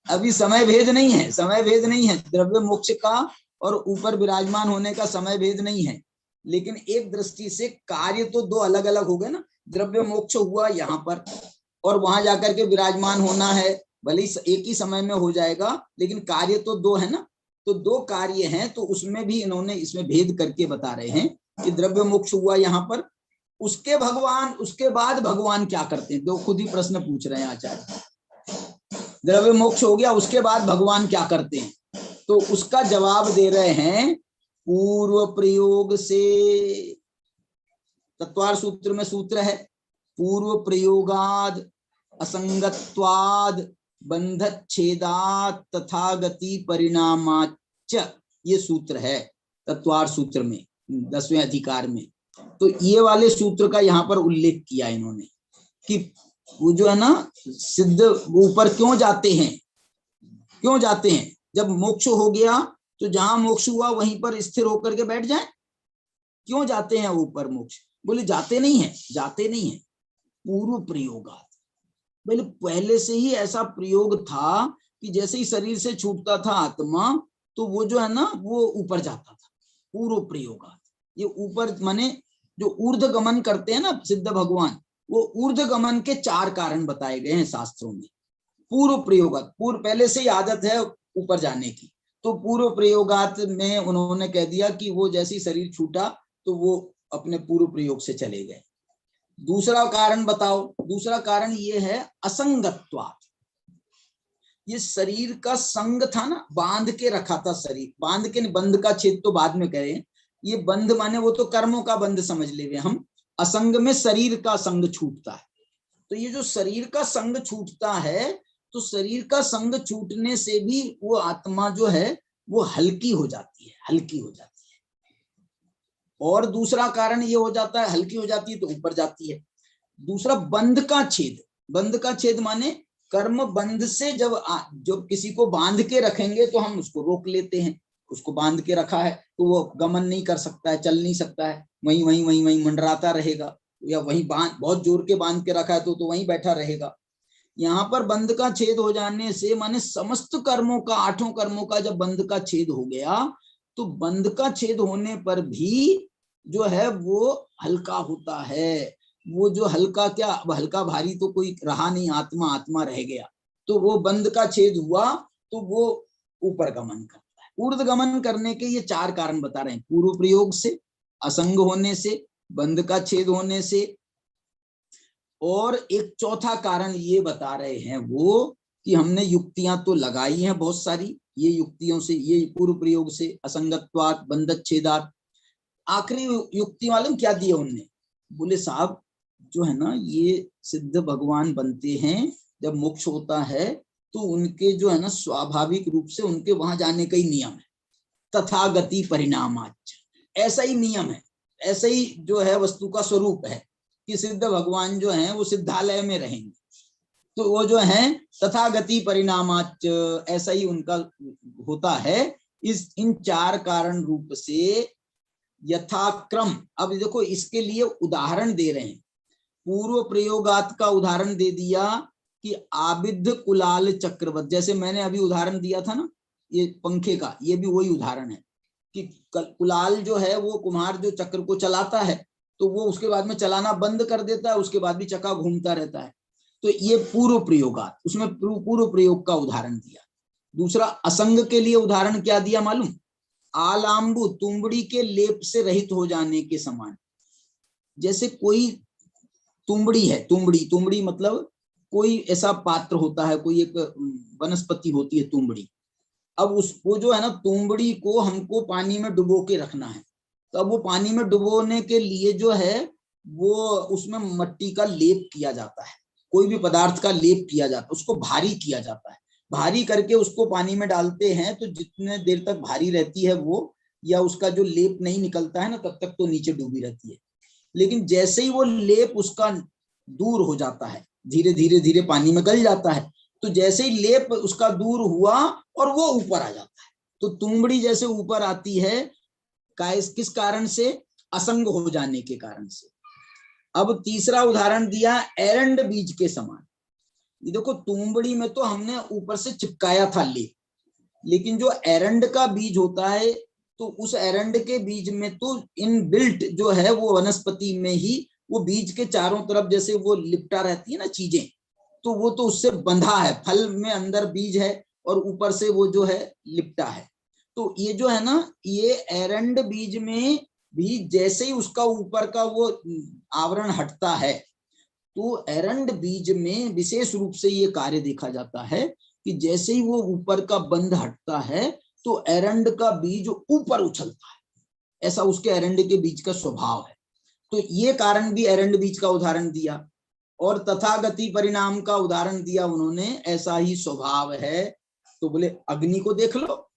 अभी समय भेद नहीं है, समय भेद नहीं है द्रव्य मोक्ष का, और ऊपर विराजमान होने का समय भेद नहीं है। लेकिन एक दृष्टि से कार्य तो 2 अलग अलग हो गए ना। द्रव्य मोक्ष हुआ यहाँ पर, और वहां जाकर के विराजमान होना है, भले ही एक ही समय में हो जाएगा, लेकिन कार्य तो दो है ना, तो दो कार्य हैं, तो उसमें भी इन्होंने इसमें भेद करके बता रहे हैं कि द्रव्य मोक्ष हुआ यहाँ पर, उसके बाद भगवान क्या करते हैं, दो खुद ही प्रश्न पूछ रहे हैं आचार्य। द्रव्य मोक्ष हो गया, उसके बाद भगवान क्या करते हैं, तो उसका जवाब दे रहे हैं पूर्व प्रयोग से। तत्वार सूत्र में सूत्र है पूर्व प्रयोगाद असंगत्वाद बंधच्छेदात तथा गति परिणामाच, ये सूत्र है तत्वार सूत्र में 10वें अधिकार में। तो ये वाले सूत्र का यहाँ पर उल्लेख किया इन्होंने कि वो जो है ना सिद्ध ऊपर क्यों जाते हैं, क्यों जाते हैं, जब मोक्ष हो गया तो जहां मोक्ष हुआ वहीं पर स्थिर होकर के बैठ जाए, क्यों जाते हैं ऊपर मोक्ष, बोले जाते नहीं है, जाते नहीं है, पूर्व प्रयोगात, बोले पहले से ही ऐसा प्रयोग था कि जैसे ही शरीर से छूटता था आत्मा तो वो जो है ना वो ऊपर जाता था, पूर्व प्रयोगात। ये ऊपर माने जो ऊर्ध्व गमन करते हैं ना सिद्ध भगवान, वो ऊर्ध्व गमन के 4 कारण बताए गए हैं शास्त्रों में। पूर्व प्रयोगात, पूर्व पहले से ही आदत है ऊपर जाने की, तो पूर्व प्रयोगात में उन्होंने कह दिया कि वो जैसे ही शरीर छूटा तो वो अपने पूर्व प्रयोग से चले गए। दूसरा कारण बताओ, दूसरा कारण ये है असंगत्वात्, ये शरीर का संग था ना, बांध के रखा था शरीर, बांध के, बंध का छेद तो बाद में करें, ये बंध माने वो तो कर्मों का बंध समझ ले हम, असंग में शरीर का संग छूटता है। तो ये जो शरीर का संग छूटता है, तो शरीर का संग छूटने से भी वो आत्मा जो है वो हल्की हो जाती है, हल्की हो जाती है। और दूसरा कारण ये हो जाता है, हल्की हो जाती है तो ऊपर जाती है। दूसरा बंध का छेद, बंध का छेद माने कर्म बंध से जब किसी को बांध के रखेंगे तो हम उसको रोक लेते हैं, उसको बांध के रखा है तो वो गमन नहीं कर सकता है, चल नहीं सकता है, वहीं वहीं वहीं वहीं मंडराता रहेगा, या वहीं बांध बहुत जोर के बांध के रखा है तो वहीं बैठा रहेगा। यहाँ पर बंध का छेद हो जाने से माने समस्त कर्मों का, 8 कर्मों का जब बंध का छेद हो गया तो बंध का छेद होने पर भी जो है वो हल्का होता है। वो जो हल्का क्या, अब हल्का भारी तो कोई रहा नहीं, आत्मा आत्मा रह गया, तो वो बंध का छेद हुआ तो वो ऊपर गमन करता है। ऊर्ध्व गमन करने के ये 4 कारण बता रहे हैं, पूर्व प्रयोग से, असंग होने से, बंध का छेद होने से, और एक चौथा कारण ये बता रहे हैं वो कि हमने युक्तियां तो लगाई हैं बहुत सारी, ये युक्तियों से, ये पूर्व प्रयोग से, असंगत्वात् बंधच्छेदात्। आखिरी युक्ति मालूम क्या दिया उनने, बोले साहब जो है ना ये सिद्ध भगवान बनते हैं, जब मोक्ष होता है तो उनके जो है ना स्वाभाविक रूप से उनके वहां जाने का ही नियम है, तथा गति परिणामाच, ऐसा ही नियम है, ऐसा ही जो है वस्तु का स्वरूप है कि सिद्ध भगवान जो हैं वो सिद्धालय में रहेंगे, तो वो जो है तथा गति परिणामाच, ऐसा ही उनका होता है। इन 4 कारण रूप से यथाक्रम, अब देखो इसके लिए उदाहरण दे रहे हैं, पूर्व प्रयोगात का उदाहरण दे दिया कि आबिद कुलाल चक्रवत, जैसे मैंने अभी उदाहरण दिया था ना ये पंखे का, ये भी वही उदाहरण है कि कुलाल जो है वो कुम्हार जो चक्र को चलाता है तो वो उसके बाद में चलाना बंद कर देता है, उसके बाद भी चक्का घूमता रहता है, तो ये पूर्व प्रयोगात, उसमें पूर्व प्रयोग का उदाहरण दिया। दूसरा असंग के लिए उदाहरण क्या दिया मालूम, आलाम्बु, तुंबड़ी के लेप से रहित हो जाने के समान। जैसे कोई तुंबड़ी है, तुंबड़ी मतलब कोई ऐसा पात्र होता है, कोई एक वनस्पति होती है तुंबड़ी, अब उसको जो है ना तुंबड़ी को हमको पानी में डुबो के रखना है, तो अब वो पानी में डुबोने के लिए जो है वो उसमें मट्टी का लेप किया जाता है, कोई भी पदार्थ का लेप किया जाता है, उसको भारी किया जाता है, भारी करके उसको पानी में डालते हैं तो जितने देर तक भारी रहती है वो, या उसका जो लेप नहीं निकलता है ना तब तक तो नीचे डूबी रहती है। लेकिन जैसे ही वो लेप उसका दूर हो जाता है, धीरे धीरे धीरे पानी में गल जाता है, तो जैसे ही लेप उसका दूर हुआ और वो ऊपर आ जाता है, तो तुंबड़ी जैसे ऊपर आती है किस कारण से, असंग हो जाने के कारण से। अब तीसरा उदाहरण दिया एरंड बीज के समान। ये देखो तुंबड़ी में तो हमने ऊपर से चिपकाया था लेप, लेकिन जो एरंड का बीज होता है तो उस एरंड के बीज में तो इन बिल्ट जो है वो वनस्पति में ही वो बीज के चारों तरफ जैसे वो लिपटा रहती है ना चीजें, तो वो तो उससे बंधा है, फल में अंदर बीज है और ऊपर से वो जो है लिपटा है। तो ये जो है ना, ये एरंड बीज में भी जैसे ही उसका ऊपर का वो आवरण हटता है, तो एरंड बीज में विशेष रूप से ये कार्य देखा जाता है कि जैसे ही वो ऊपर का बंध हटता है तो एरंड का बीज ऊपर उछलता है, ऐसा उसके एरंड के बीज का स्वभाव है। तो ये कारण भी एरंड बीज का उदाहरण दिया, और तथागति परिणाम का उदाहरण दिया उन्होंने, ऐसा ही स्वभाव है। तो बोले अग्नि को देख लो,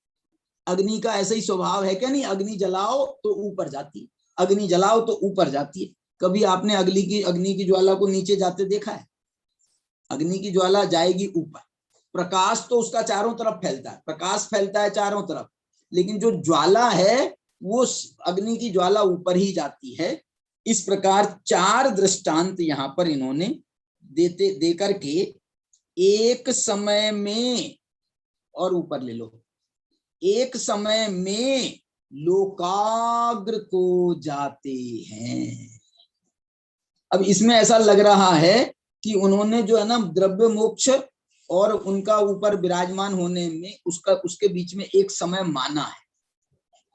अग्नि का ऐसा ही स्वभाव है क्या नहीं, अग्नि जलाओ तो ऊपर जाती है, अग्नि जलाओ तो ऊपर जाती है। कभी आपने अग्नि की ज्वाला को नीचे जाते देखा है? अग्नि की ज्वाला जाएगी ऊपर, प्रकाश तो उसका चारों तरफ फैलता है, प्रकाश फैलता है चारों तरफ, लेकिन जो ज्वाला है वो अग्नि की ज्वाला ऊपर ही जाती है। इस प्रकार 4 दृष्टांत यहाँ पर इन्होंने दे करके एक समय में, और ऊपर ले लो, एक समय में लोकाग्र को जाते हैं। अब इसमें ऐसा लग रहा है कि उन्होंने जो है ना द्रव्य मोक्ष और उनका ऊपर विराजमान होने में उसके बीच में एक समय माना है,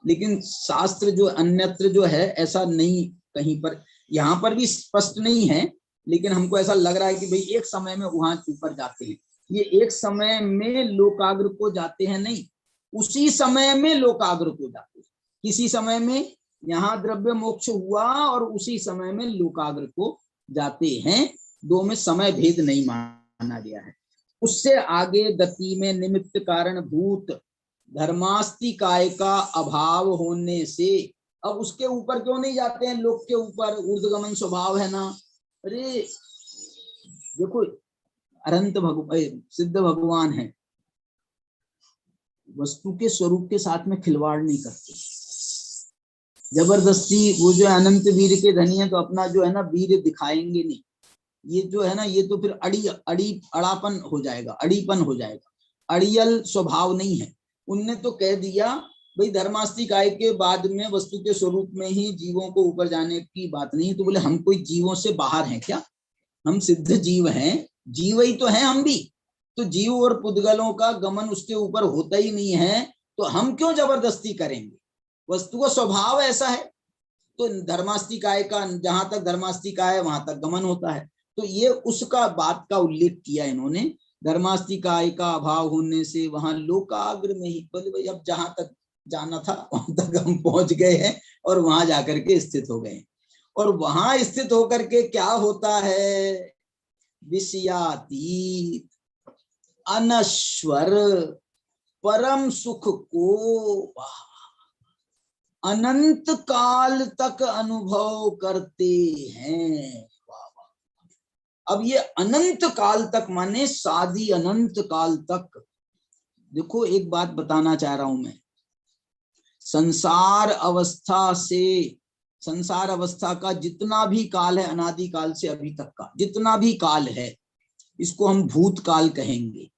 लेकिन शास्त्र जो अन्यत्र जो है ऐसा नहीं, कहीं पर यहाँ पर भी स्पष्ट नहीं है, लेकिन हमको ऐसा लग रहा है कि भाई एक समय में वहां ऊपर जाते हैं। ये एक समय में लोकाग्र को जाते हैं नहीं, उसी समय में लोकाग्र को जाते हैं। किसी समय में यहाँ द्रव्य मोक्ष हुआ और उसी समय में लोकाग्र को जाते हैं, दो में समय भेद नहीं माना गया है। उससे आगे गति में निमित्त कारण भूत धर्मास्तिकाय का अभाव होने से, अब उसके ऊपर क्यों नहीं जाते हैं, लोक के ऊपर ऊर्ध्वगमन स्वभाव है ना। अरे देखो, अनंत सिद्ध भगवान है, वस्तु के स्वरूप के साथ में खिलवाड़ नहीं करते, जबरदस्ती वो जो अनंत वीर के धनी है तो अपना जो है ना वीर दिखाएंगे नहीं। ये जो है ना, ये तो फिर अड़ापन हो जाएगा, अड़ीपन हो जाएगा, अड़ियल स्वभाव नहीं है। उनने तो कह दिया भाई धर्मास्तिकाय के बाद में वस्तु के स्वरूप में ही जीवों को ऊपर जाने की बात नहीं। तो बोले हम कोई जीवों से बाहर हैं क्या, हम सिद्ध जीव हैं, जीव ही तो हैं हम भी, तो जीव और पुद्गलों का गमन उसके ऊपर होता ही नहीं है, तो हम क्यों जबरदस्ती करेंगे, वस्तु का स्वभाव ऐसा है। तो धर्मास्तिकाय का, जहां तक धर्मास्तिकाय वहां तक गमन होता है, तो ये उसका बात का उल्लेख किया इन्होंने, धर्मास्तिकाय का अभाव होने से वहां लोकाग्र में ही, बोले भाई अब जहां तक जाना था वहां तक हम पहुंच गए हैं और वहां जाकर के स्थित हो गए। और वहां स्थित होकर के क्या होता है, विषयातीत अनश्वर परम सुख को अनंत काल तक अनुभव करते हैं। अब ये अनंत काल तक माने साधी अनंत काल तक। देखो एक बात बताना चाह रहा हूं मैं, संसार अवस्था का जितना भी काल है, अनादि काल से अभी तक का जितना भी काल है, इसको हम भूतकाल कहेंगे,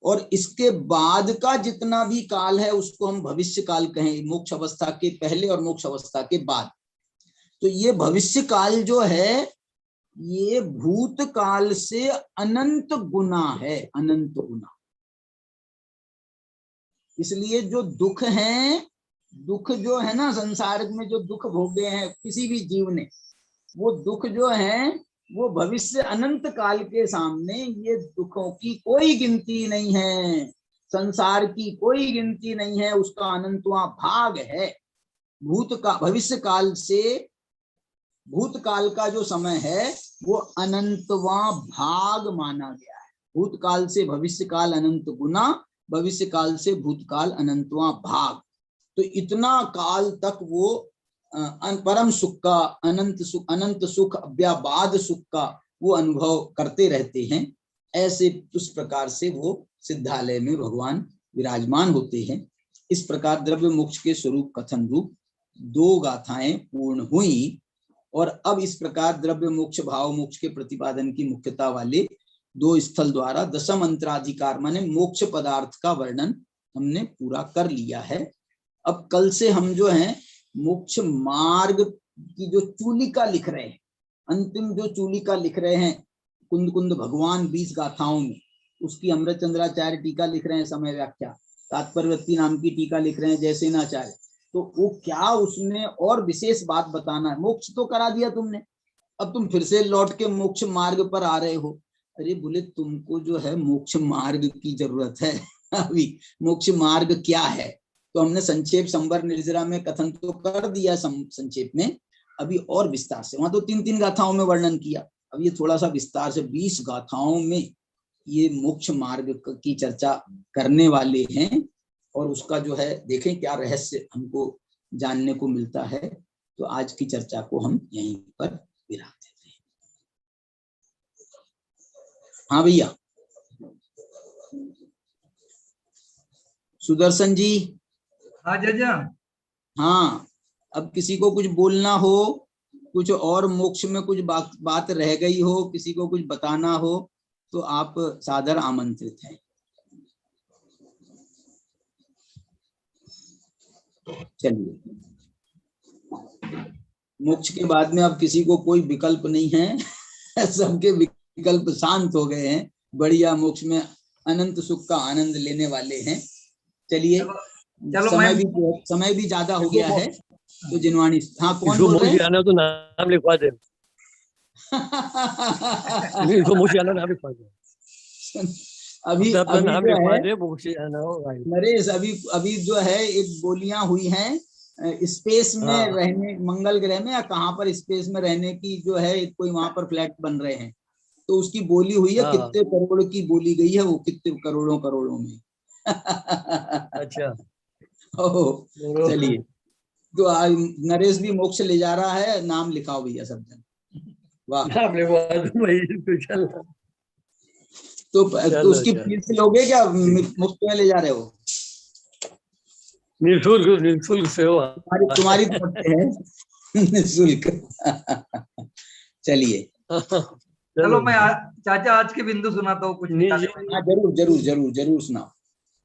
और इसके बाद का जितना भी काल है उसको हम भविष्य काल कहेंगे, मोक्ष अवस्था के पहले और मोक्ष अवस्था के बाद। तो ये भविष्य काल जो है ये भूतकाल से अनंत गुना है, अनंत गुना। इसलिए जो दुख है, दुख जो है ना संसार में जो दुख भोगे हैं किसी भी जीव ने, वो दुख जो है वो भविष्य अनंत काल के सामने ये दुखों की कोई गिनती नहीं है, संसार की कोई गिनती नहीं है, उसका अनंतवां भाग है। भविष्य काल से भूतकाल का जो समय है वो अनंतवां भाग माना गया है। भूतकाल से भविष्य काल अनंत गुना, भविष्य काल से भूतकाल अनंतवां भाग। तो इतना काल तक वो परम सुख का, अनंत सुख, अव्याबाद सुख का वो अनुभव करते रहते हैं। ऐसे उस प्रकार से वो सिद्धालय में भगवान विराजमान होते हैं। इस प्रकार द्रव्य मोक्ष के स्वरूप कथन रूप 2 गाथाएं पूर्ण हुई, और अब इस प्रकार द्रव्य मोक्ष भाव मोक्ष के प्रतिपादन की मुख्यता वाले 2 स्थल द्वारा दशम अंतराधिकार माने मोक्ष पदार्थ का वर्णन हमने पूरा कर लिया है। अब कल से हम जो है मोक्ष मार्ग की जो चूलिका लिख रहे हैं, अंतिम जो चूलिका लिख रहे हैं, कुंद कुंद भगवान 20 गाथाओं में, उसकी अमृत चंद्राचार्य टीका लिख रहे हैं, समय व्याख्या। तात्पर्यवती नाम की टीका लिख रहे हैं जयसेनाचार्य। तो वो क्या उसमें और विशेष बात बताना है। मोक्ष तो करा दिया तुमने, अब तुम फिर से लौट के मोक्ष मार्ग पर आ रहे हो। अरे बोले तुमको जो है मोक्ष मार्ग की जरूरत है। अभी मोक्ष मार्ग क्या है तो हमने संक्षेप संवर निर्जरा में कथन तो कर दिया संक्षेप में, अभी और विस्तार से, वहां तो 3-3 गाथाओं में वर्णन किया, अब ये थोड़ा सा विस्तार से 20 गाथाओं में ये मोक्ष मार्ग की चर्चा करने वाले हैं। और उसका जो है देखें क्या रहस्य हमको जानने को मिलता है। तो आज की चर्चा को हम यहीं पर विराम देते हैं। हाँ भैया सुदर्शन जी। हाँ जजा। हाँ, अब किसी को कुछ बोलना हो, कुछ और मोक्ष में कुछ बात रह गई हो, किसी को कुछ बताना हो, तो आप सादर आमंत्रित हैं। चलिए, मोक्ष के बाद में अब किसी को कोई विकल्प नहीं है। सबके विकल्प शांत हो गए हैं, बढ़िया मोक्ष में अनंत सुख का आनंद लेने वाले हैं। चलिए, समय भी ज्यादा हो गया है, तो जिनवाणी। हाँ, कौन बोल रहे हैं? तो नाम लिखवा दे। इसको मोक्ष जाना नाम लिखवा दे। अभी नाम जो लिखवा है दे, मोक्ष जाना हो भाई। नरेश, अभी जो है एक बोलियां हुई हैं स्पेस में रहने, मंगल ग्रह में या कहाँ पर स्पेस में रहने की, जो है कोई वहां पर फ्लैट बन रहे हैं, तो उसकी बोली हुई है, कितने करोड़ की बोली गई है, वो कितने करोड़ों में। अच्छा, चलिए, तो नरेश भी मोक्ष ले जा रहा है, नाम लिखाओ भैया सब जन। वाह, तो उसकी फीस लोगे क्या, मुफ्त में ले जा रहे हो? निःशुल्क सेवा तुम्हारी तरफ से है, निःशुल्क। चलिए, चलो मैं चाचा आज के बिंदु सुनाता हूँ कुछ। हाँ जरूर सुनाओ।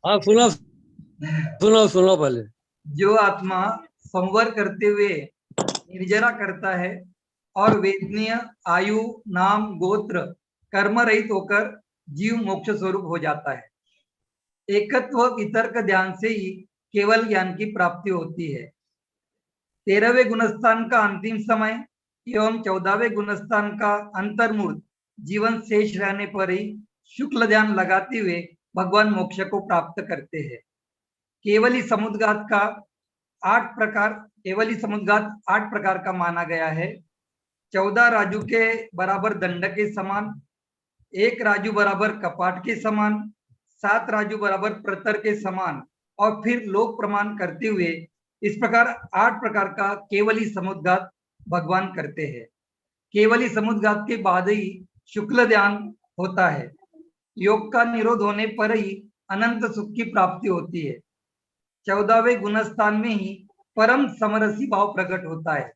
हाँ, सुनाओ पहले। जो आत्मा संवर करते हुए निर्जरा करता है और वेदनीय आयु नाम गोत्र कर्म रहित होकर जीव मोक्ष स्वरूप हो जाता है। एकत्व वितर्क ध्यान से ही केवल ज्ञान की प्राप्ति होती है। 13वें गुणस्थान का अंतिम समय एवं 14वें गुणस्थान का अंतर्मूर्त जीवन शेष रहने पर ही शुक्ल ध्यान लगाते हुए भगवान मोक्ष को प्राप्त करते हैं। केवली समुद्घात 8 प्रकार का माना गया है। 14 राजू के बराबर दंड के समान, 1 राजू बराबर कपाट के समान, 7 राजू बराबर प्रतर के समान, और फिर लोक प्रमाण करते हुए इस प्रकार 8 प्रकार का केवली समुद्घात भगवान करते हैं। केवली समुद्घात के बाद ही शुक्ल ध्यान होता है। योग का निरोध होने पर ही अनंत सुख की प्राप्ति होती है। 14वें गुणस्थान में ही परम समरसी भाव प्रकट होता है।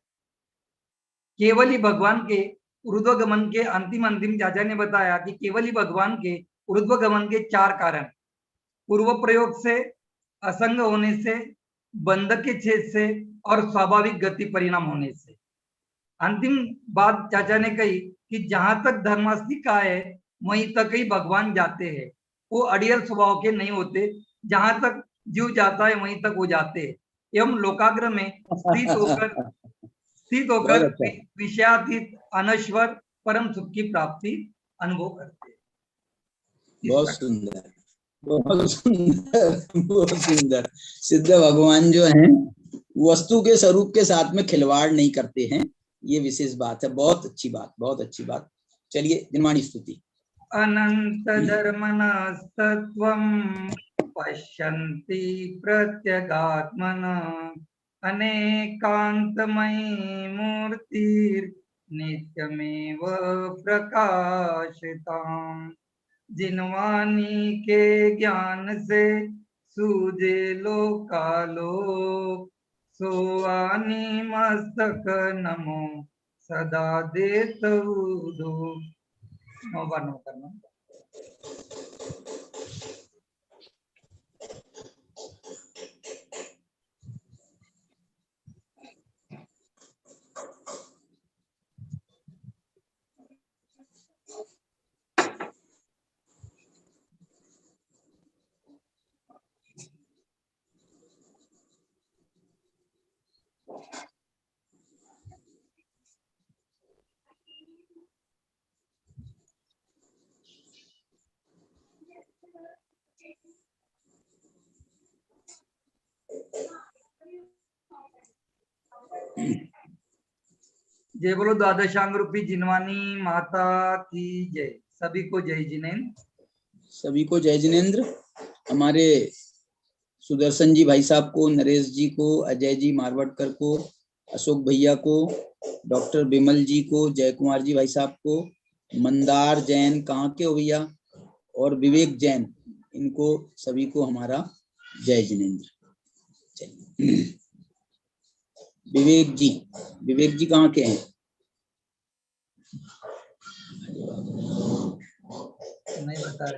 केवली भगवान के ऊर्ध्वगमन के अंतिम चाचा ने बताया कि केवली भगवान के ऊर्ध्वगमन के 4 कारण, पूर्व प्रयोग से, असंग होने से, बंध के छेद से और स्वाभाविक गति परिणाम होने से। अंतिम बात चाचा ने कही कि जहां तक धर्मास्तिका है वहीं तक ही भगवान जाते हैं। वो अड़ियल स्वभाव के नहीं होते, जहां तक जीव जाता है वहीं तक वो जाते हैं एवं लोकाग्र में स्थित होकर विषयातीत अनश्वर परम सुख की प्राप्ति अनुभव करते हैं। बहुत सुंदर, बहुत सुंदर, बहुत सुंदर। सिद्ध भगवान जो हैं वस्तु के स्वरूप के साथ में खिलवाड़ नहीं करते हैं, ये विशेष बात है। बहुत अच्छी बात, बहुत अच्छी बात। चलिए, निर्माणी स्तुति। अनंत धर्मनस्तत्वं पश्यन्ति प्रत्यगात्मन अनेकांतमयी मूर्तिर् नित्यमेव प्रकाशिताम्। जिनवानी के ज्ञान से सूझे लोकालोक, सोआनी मस्तक नमो सदा देत धूप। 9 बार 9 करना। जय बोलो द्वादशांग रूपी जिनवानी माता की जय। सभी को जय जिनेन्द्र। सभी को जय जिनेन्द्र। हमारे सुदर्शन जी भाई साहब को, नरेश जी को, अजय जी मारवाड़कर को, अशोक भैया को, डॉक्टर बिमल जी को, जय कुमार जी भाई साहब को, मंदार जैन कहाँ के हो भैया, और विवेक जैन, इनको सभी को हमारा जय जिनेन्द्र। विवेक जी कहाँ के हैं? नहीं बता रहे।